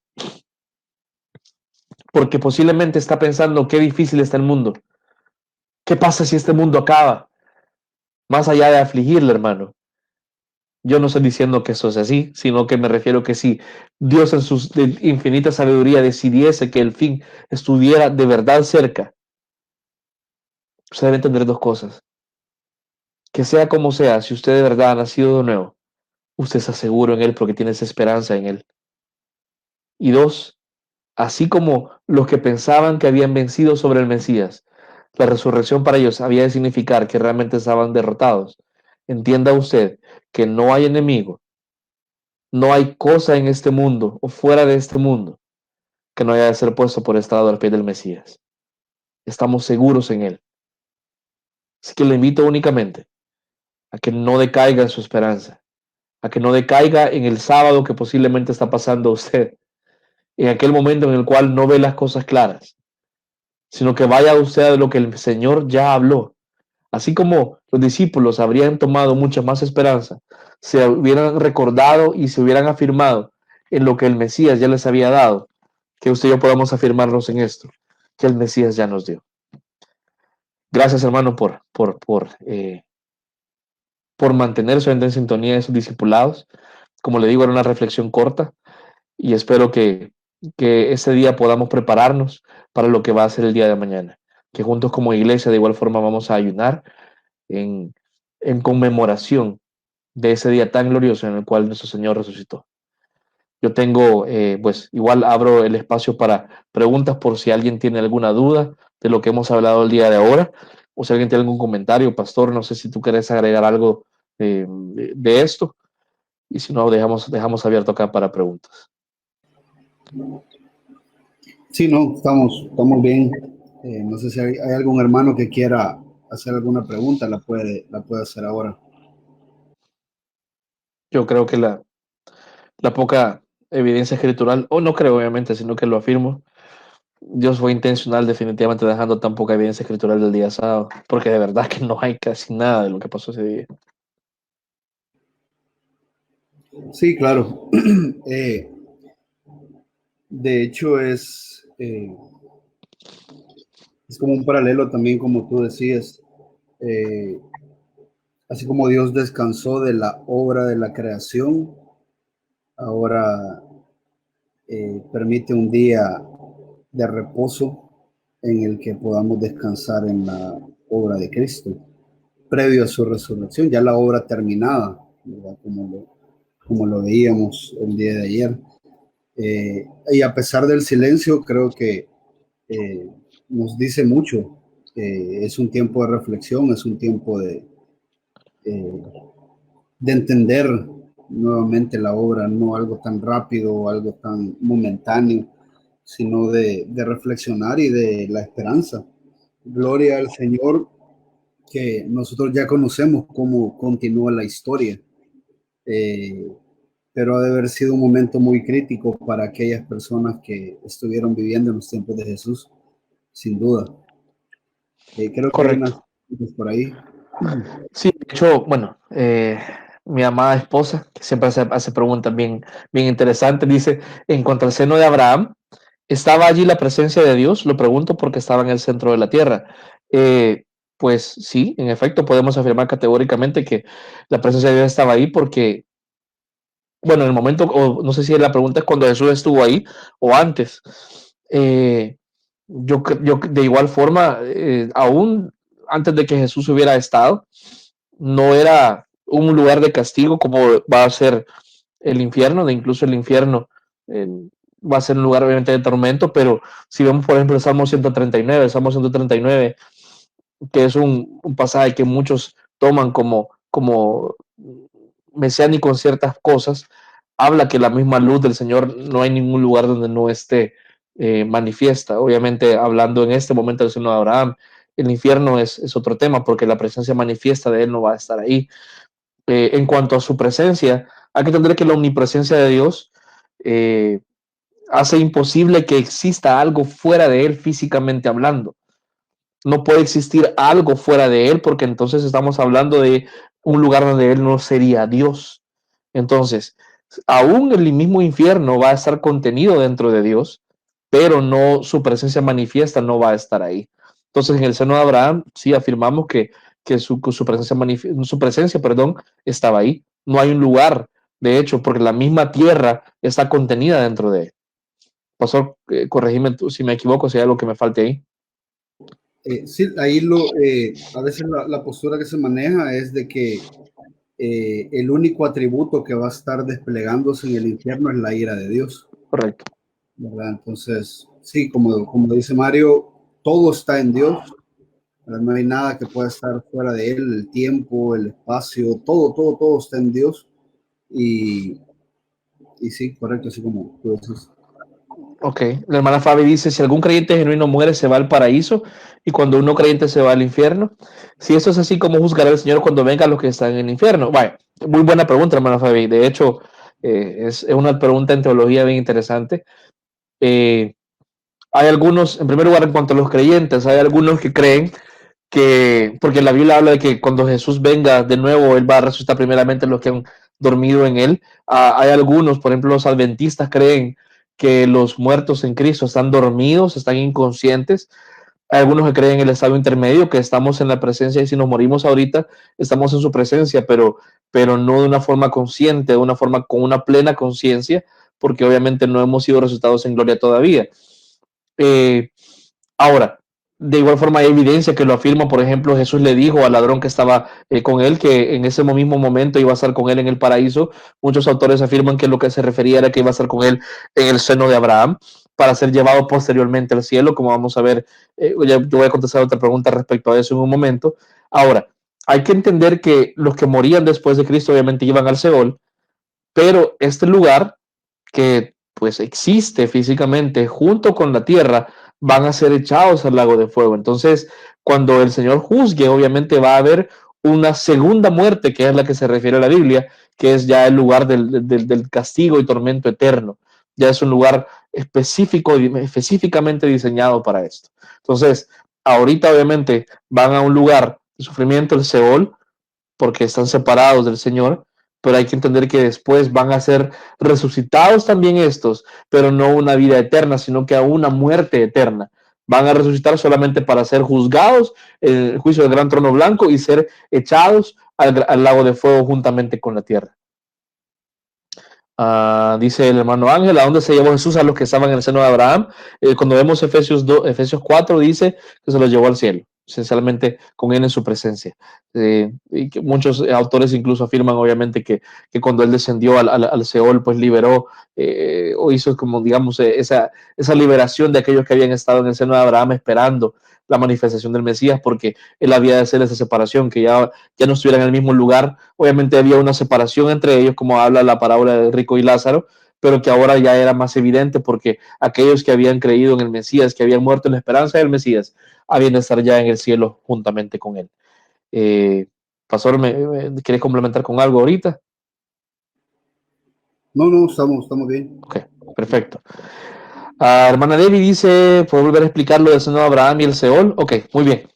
porque posiblemente está pensando qué difícil está el mundo, qué pasa si este mundo acaba, más allá de afligirle, hermano. Yo no estoy diciendo que eso es así, sino que me refiero que si Dios en su infinita sabiduría decidiese que el fin estuviera de verdad cerca, usted debe entender dos cosas. Que sea como sea, si usted de verdad ha nacido de nuevo, usted está seguro en Él porque tiene esa esperanza en Él. Y dos, así como los que pensaban que habían vencido sobre el Mesías, la resurrección para ellos había de significar que realmente estaban derrotados. Entienda usted que no hay enemigo, no hay cosa en este mundo o fuera de este mundo que no haya de ser puesto por estado al pie del Mesías. Estamos seguros en Él. Así que le invito únicamente a que no decaiga en su esperanza, a que no decaiga en el sábado que posiblemente está pasando usted, en aquel momento en el cual no ve las cosas claras, sino que vaya usted a lo que el Señor ya habló. Así como los discípulos habrían tomado mucha más esperanza, se hubieran recordado y se hubieran afirmado en lo que el Mesías ya les había dado, que usted y yo podamos afirmarnos en esto, que el Mesías ya nos dio. Gracias, hermano, por mantenerse en sintonía de sus discipulados. Como le digo, era una reflexión corta y espero que ese día podamos prepararnos para lo que va a ser el día de mañana. Que juntos como iglesia de igual forma vamos a ayunar en, en conmemoración de ese día tan glorioso en el cual nuestro Señor resucitó. Yo tengo, pues igual abro el espacio para preguntas por si alguien tiene alguna duda de lo que hemos hablado el día de ahora o si alguien tiene algún comentario, pastor, no sé si tú querés agregar algo de esto, y si no, dejamos abierto acá para preguntas. Sí, no, estamos bien. No sé si hay algún hermano que quiera hacer alguna pregunta, la puede hacer ahora. Yo creo que la poca evidencia escritural, o no creo obviamente, sino que lo afirmo, Dios fue intencional definitivamente dejando tan poca evidencia escritural del día sábado, porque de verdad que no hay casi nada de lo que pasó ese día. Sí, claro. De hecho, es como un paralelo también, como tú decías. Eh, Así como Dios descansó de la obra de la creación, ahora permite un día de reposo en el que podamos descansar en la obra de Cristo, previo a su resurrección, ya la obra terminada, ¿verdad? Como lo veíamos el día de ayer. Y a pesar del silencio, creo que eh, nos dice mucho. Es un tiempo de reflexión, es un tiempo eh, de entender nuevamente la obra, no algo tan rápido o algo tan momentáneo, sino de reflexionar y de la esperanza. Gloria al Señor, que nosotros ya conocemos cómo continúa la historia, eh, pero ha de haber sido un momento muy crítico para aquellas personas que estuvieron viviendo en los tiempos de Jesús, sin duda. Creo que hay unas Correcto. cosas por ahí. Sí, de hecho, bueno, mi amada esposa, que siempre hace preguntas bien interesantes, dice, en cuanto al seno de Abraham, ¿estaba allí la presencia de Dios? Lo pregunto porque estaba en el centro de la tierra. Eh, pues sí, en efecto, podemos afirmar categóricamente que la presencia de Dios estaba ahí porque, bueno, en el momento, o no sé si la pregunta es cuando Jesús estuvo ahí o antes. Eh, yo de igual forma, aún antes de que Jesús hubiera estado, no era un lugar de castigo como va a ser el infierno, de incluso el infierno eh, va a ser un lugar obviamente de tormento, pero si vemos por ejemplo el Salmo 139, que es un pasaje que muchos toman como mesiánico en ciertas cosas, habla que la misma luz del Señor no hay ningún lugar donde no esté manifiesta. Obviamente, hablando en este momento del seno de Abraham, el infierno es otro tema porque la presencia manifiesta de Él no va a estar ahí. En cuanto a su presencia, hay que entender que la omnipresencia de Dios eh, hace imposible que exista algo fuera de Él físicamente hablando. No puede existir algo fuera de Él porque entonces estamos hablando de un lugar donde Él no sería Dios. Entonces, aún el mismo infierno va a estar contenido dentro de Dios, pero no su presencia manifiesta no va a estar ahí. Entonces, en el seno de Abraham, sí afirmamos que su presencia, perdón, estaba ahí. No hay un lugar, de hecho, porque la misma tierra está contenida dentro de él. Pastor, corregime tú, si me equivoco, si hay algo que me falte ahí. Sí, a veces la postura que se maneja es de que el único atributo que va a estar desplegándose en el infierno es la ira de Dios, Correcto. ¿verdad? Entonces, sí, como dice Mario, todo está en Dios, ¿verdad? No hay nada que pueda estar fuera de él, el tiempo, el espacio, todo está en Dios. Y, y sí, correcto, así como tú dices. Ok, la hermana Fabi dice, si algún creyente genuino muere, se va al paraíso, y cuando uno creyente se va al infierno. Si esto es así, ¿cómo juzgará el Señor cuando venga a los que están en el infierno? Vaya, muy buena pregunta, hermana Fabi. De hecho, es una pregunta en teología bien interesante. Eh, Hay algunos, en primer lugar, en cuanto a los creyentes, hay algunos que creen porque la Biblia habla de que cuando Jesús venga de nuevo, Él va a resucitar primeramente los que han dormido en Él. Hay algunos, por ejemplo, los adventistas creen que los muertos en Cristo están dormidos, están inconscientes. Hay algunos que creen en el estado intermedio, que estamos en la presencia y si nos morimos ahorita, estamos en su presencia, pero no de una forma consciente, de una forma con una plena conciencia, porque obviamente no hemos sido resucitados en gloria todavía. Eh, Ahora, de igual forma hay evidencia que lo afirma, por ejemplo, Jesús le dijo al ladrón que estaba con él que en ese mismo momento iba a estar con él en el paraíso. Muchos autores afirman que lo que se refería era que iba a estar con él en el seno de Abraham. para ser llevado posteriormente al cielo, como vamos a ver. Yo voy a contestar otra pregunta respecto a eso en un momento. Ahora, hay que entender que los que morían después de Cristo obviamente iban al Seol, pero este lugar que pues existe físicamente junto con la tierra van a ser echados al lago de fuego. Entonces, cuando el Señor juzgue, obviamente va a haber una segunda muerte, que es la que se refiere a la Biblia, que es ya el lugar del castigo y tormento eterno. Ya es un lugar específico, específicamente diseñado para esto. Entonces, ahorita obviamente van a un lugar de sufrimiento, el Seol, porque están separados del Señor, pero hay que entender que después van a ser resucitados también estos, pero no una vida eterna, sino que a una muerte eterna. Van a resucitar solamente para ser juzgados en el juicio del gran trono blanco y ser echados al lago de fuego juntamente con la tierra. Dice el hermano Ángel, ¿a dónde se llevó Jesús a los que estaban en el seno de Abraham? Cuando vemos Efesios 4, dice que se los llevó al cielo, esencialmente con él en su presencia. Y que muchos autores incluso afirman, obviamente, que cuando él descendió al Seol, pues liberó o hizo como, digamos, esa liberación de aquellos que habían estado en el seno de Abraham esperando la manifestación del Mesías, porque él había de hacer esa separación, que ya no estuvieran en el mismo lugar. Obviamente había una separación entre ellos, como habla la parábola de Rico y Lázaro, pero que ahora ya era más evidente porque aquellos que habían creído en el Mesías, que habían muerto en la esperanza del Mesías, habían de estar ya en el cielo juntamente con él. Pastor, ¿quieres complementar con algo ahorita? No, estamos bien. Ok, perfecto. Hermana Debbie dice, ¿puedo volver a explicar lo del seno de Abraham y el Seol? Ok, muy bien.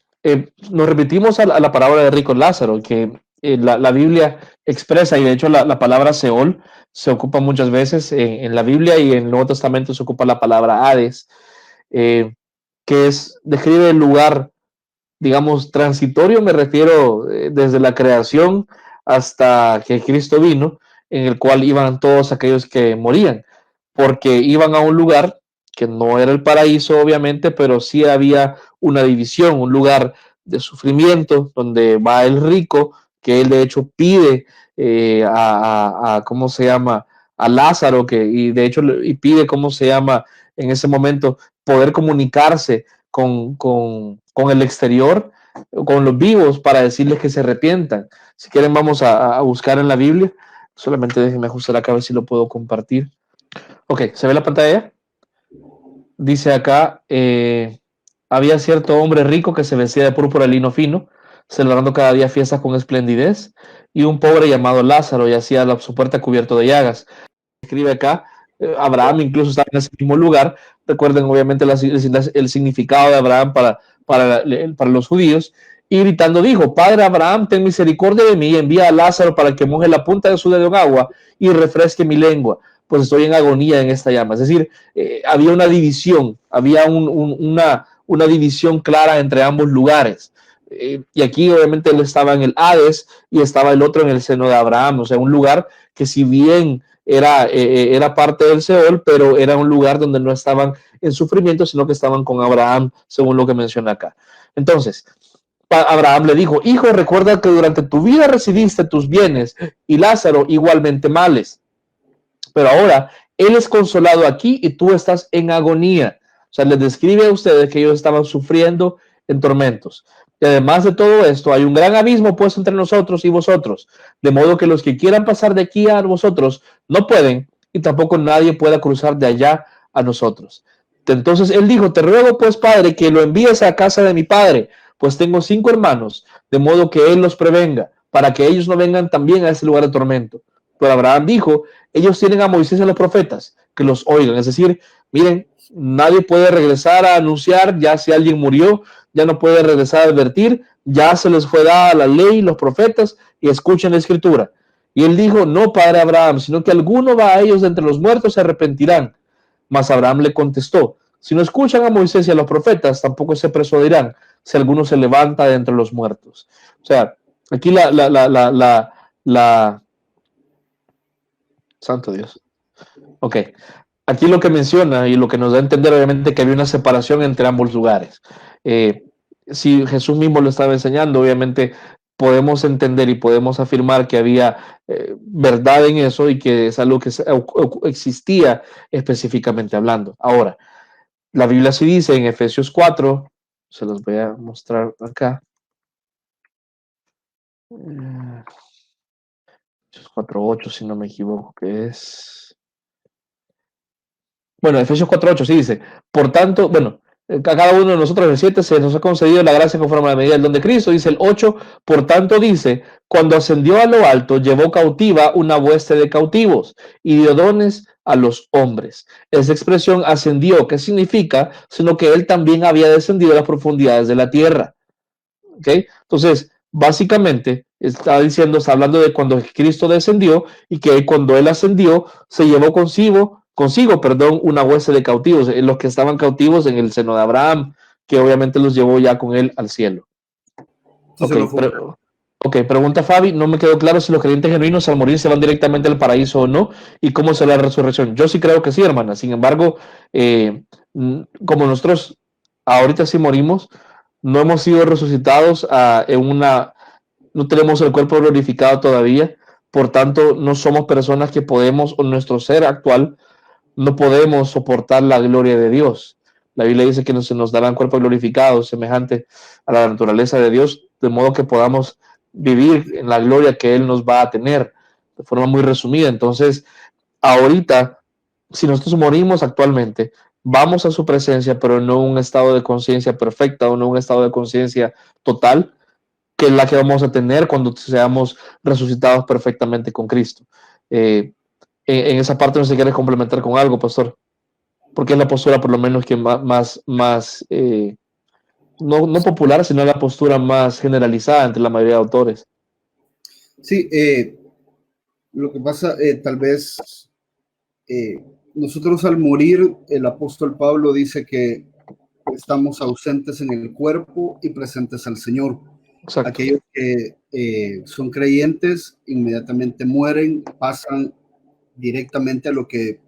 Nos repetimos a la parábola de Rico y Lázaro, que la Biblia expresa, y de hecho la palabra Seol se ocupa muchas veces en la Biblia, y en el Nuevo Testamento se ocupa la palabra Hades, que describe el lugar, digamos, transitorio. Me refiero desde la creación hasta que Cristo vino, en el cual iban todos aquellos que morían, porque iban a un lugar que no era el paraíso, obviamente, pero sí había una división, un lugar de sufrimiento, donde va el rico, que él de hecho pide ¿cómo se llama? A Lázaro, y de hecho y pide, ¿cómo se llama? En ese momento, poder comunicarse con el exterior, con los vivos, para decirles que se arrepientan. Si quieren, vamos a buscar en la Biblia. Solamente déjenme ajustar acá a ver si lo puedo compartir. Ok, ¿se ve la pantalla? Dice acá, había cierto hombre rico que se vestía de púrpura y lino fino, celebrando cada día fiestas con esplendidez, y un pobre llamado Lázaro yacía a su puerta cubierto de llagas. Escribe acá, Abraham incluso estaba en ese mismo lugar. Recuerden obviamente el significado de Abraham para los judíos, y gritando dijo, Padre Abraham, ten misericordia de mí, envía a Lázaro para que moje la punta de su dedo en agua y refresque mi lengua, pues estoy en agonía en esta llama. Es decir, había una división, había una división clara entre ambos lugares. Y aquí obviamente él estaba en el Hades y estaba el otro en el seno de Abraham, o sea, un lugar que, si bien era parte del Seol, pero era un lugar donde no estaban en sufrimiento, sino que estaban con Abraham, según lo que menciona acá. Entonces, Abraham le dijo, hijo, recuerda que durante tu vida recibiste tus bienes, y Lázaro igualmente males, pero ahora él es consolado aquí y tú estás en agonía. O sea, les describe a ustedes que ellos estaban sufriendo en tormentos. Y además de todo esto, hay un gran abismo puesto entre nosotros y vosotros, de modo que los que quieran pasar de aquí a vosotros no pueden, y tampoco nadie pueda cruzar de allá a nosotros. Entonces él dijo, te ruego pues, padre, que lo envíes a casa de mi padre, pues tengo 5 hermanos, de modo que él los prevenga, para que ellos no vengan también a ese lugar de tormento. Pero Abraham dijo, ellos tienen a Moisés y a los profetas, que los oigan. Es decir, miren, nadie puede regresar a anunciar, ya si alguien murió, ya no puede regresar a advertir, ya se les fue dada la ley, los profetas, y escuchen la escritura. Y él dijo, no, padre Abraham, sino que alguno va a ellos de entre los muertos, se arrepentirán. Mas Abraham le contestó, si no escuchan a Moisés y a los profetas, tampoco se persuadirán si alguno se levanta de entre los muertos. O sea, aquí Santo Dios. Ok, aquí lo que menciona y lo que nos da a entender, obviamente, que había una separación entre ambos lugares. Si Jesús mismo lo estaba enseñando, obviamente podemos entender y podemos afirmar que había verdad en eso y que es algo que existía específicamente hablando. Ahora, la Biblia sí dice en Efesios 4, se los voy a mostrar acá. 4:8, si no me equivoco, que es. Bueno, Efesios 4:8 sí dice, por tanto, bueno, a cada uno de nosotros, el 7, se nos ha concedido la gracia conforme a la medida del don de Cristo. Dice el 8, por tanto dice, cuando ascendió a lo alto, llevó cautiva una hueste de cautivos y dio dones a los hombres. Esa expresión ascendió, ¿qué significa? Sino que él también había descendido a las profundidades de la tierra. ¿Okay? Entonces, básicamente, está hablando de cuando Cristo descendió y que cuando él ascendió, se llevó consigo, una hueste de cautivos, los que estaban cautivos en el seno de Abraham, que obviamente los llevó ya con él al cielo. Ok, pregunta Fabi, no me quedó claro si los creyentes genuinos al morir se van directamente al paraíso o no, y cómo será la resurrección. Yo sí creo que sí, hermana. Sin embargo, como nosotros ahorita sí morimos, no hemos sido resucitados no tenemos el cuerpo glorificado todavía, por tanto, no somos personas que podemos, o nuestro ser actual, no podemos soportar la gloria de Dios. La Biblia dice que se nos darán cuerpos glorificados, semejante a la naturaleza de Dios, de modo que podamos vivir en la gloria que Él nos va a tener, de forma muy resumida. Entonces, ahorita, si nosotros morimos actualmente, vamos a su presencia, pero no en un estado de conciencia perfecta o no en un estado de conciencia total, que es la que vamos a tener cuando seamos resucitados perfectamente con Cristo. En esa parte no se quiere complementar con algo, pastor, porque es la postura por lo menos que más no popular, sino la postura más generalizada entre la mayoría de autores. Sí, lo que pasa, tal vez nosotros al morir, el apóstol Pablo dice que estamos ausentes en el cuerpo y presentes al Señor. Exacto. Aquellos que son creyentes inmediatamente mueren, pasan directamente a lo que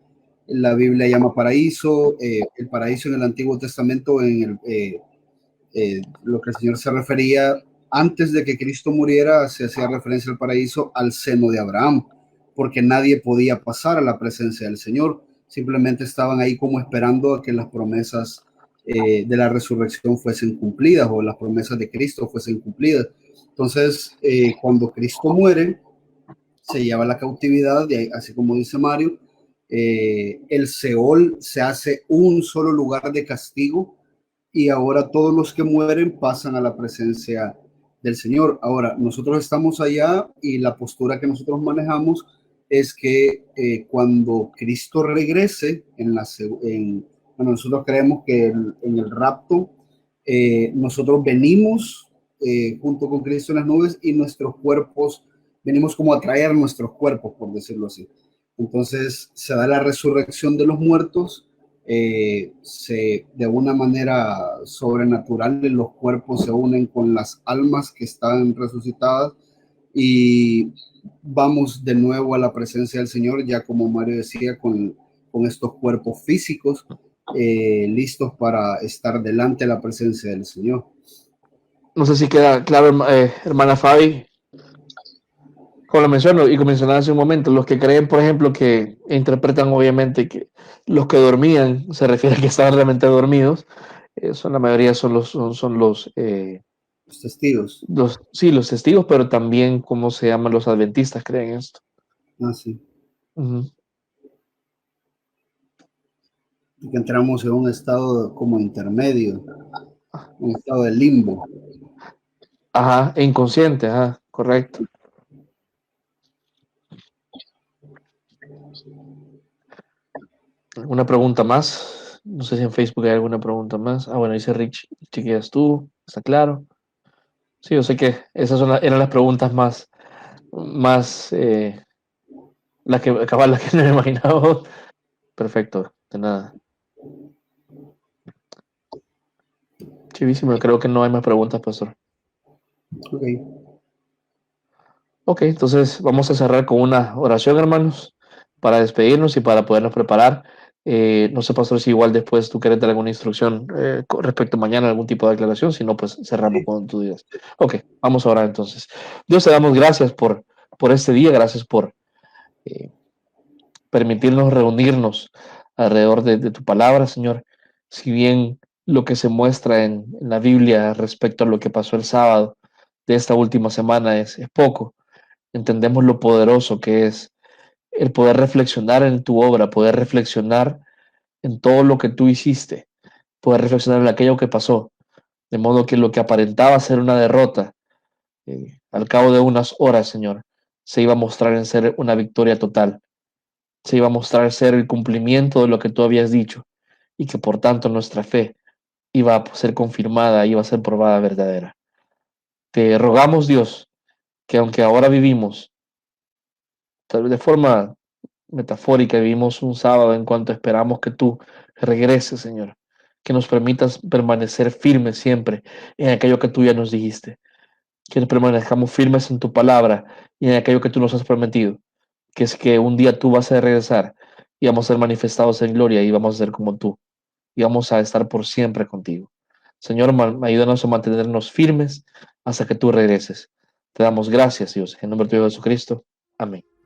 la Biblia llama paraíso. El paraíso en el Antiguo Testamento, lo que el Señor se refería antes de que Cristo muriera, se hacía referencia al paraíso, al seno de Abraham, porque nadie podía pasar a la presencia del Señor. Simplemente estaban ahí como esperando a que las promesas de la resurrección fuesen cumplidas o las promesas de Cristo fuesen cumplidas. Entonces, cuando Cristo muere, se lleva a la cautividad, así como dice Mario, el Seol se hace un solo lugar de castigo y ahora todos los que mueren pasan a la presencia del Señor. Ahora, nosotros estamos allá y la postura que nosotros manejamos es que cuando Cristo regrese, bueno, nosotros creemos que en el rapto, nosotros venimos junto con Cristo en las nubes y nuestros cuerpos, venimos como a traer nuestros cuerpos, por decirlo así. Entonces se da la resurrección de los muertos, de una manera sobrenatural los cuerpos se unen con las almas que están resucitadas y vamos de nuevo a la presencia del Señor, ya como Mario decía, con estos cuerpos físicos listos para estar delante de la presencia del Señor. No sé si queda claro, hermana Fabi, como lo menciono y como mencionaba hace un momento, los que creen, por ejemplo, que interpretan obviamente que los que dormían se refiere a que estaban realmente dormidos, la mayoría son los testigos. Sí, los testigos, pero también, ¿cómo se llaman? Los adventistas creen esto. Ah, sí. Uh-huh. Que entramos en un estado como intermedio, un estado de limbo. Ajá, e inconsciente, ajá, correcto. ¿Alguna pregunta más? No sé si en Facebook hay alguna pregunta más. Ah, bueno, dice Rich, chequeas tú, está claro. Sí, yo sé que esas eran las preguntas más las que no me imaginaba. Perfecto, de nada. Chivísimo, creo que no hay más preguntas, pastor. Okay. Ok, entonces vamos a cerrar con una oración, hermanos, para despedirnos y para podernos preparar. No sé, pastor, si igual después tú quieres dar alguna instrucción con respecto a mañana, algún tipo de aclaración, si no, pues cerramos Sí, cuando tú digas. Ok, vamos a orar entonces. Dios, te damos gracias por este día, gracias por eh, permitirnos reunirnos alrededor de tu palabra, Señor. Si bien lo que se muestra en la Biblia respecto a lo que pasó el sábado de esta última semana es poco, entendemos lo poderoso que es el poder reflexionar en tu obra, poder reflexionar en todo lo que tú hiciste, poder reflexionar en aquello que pasó, de modo que lo que aparentaba ser una derrota, al cabo de unas horas, Señor, se iba a mostrar en ser una victoria total, se iba a mostrar ser el cumplimiento de lo que tú habías dicho y que por tanto nuestra fe iba a ser confirmada, iba a ser probada verdadera. Te rogamos, Dios, que aunque ahora vivimos, tal vez de forma metafórica, vivimos un sábado en cuanto esperamos que tú regreses, Señor, que nos permitas permanecer firmes siempre en aquello que tú ya nos dijiste, que permanezcamos firmes en tu palabra y en aquello que tú nos has prometido, que es que un día tú vas a regresar y vamos a ser manifestados en gloria y vamos a ser como tú y vamos a estar por siempre contigo. Señor, ayúdanos a mantenernos firmes hasta que tú regreses. Te damos gracias, Dios, en nombre de Jesucristo. Amén.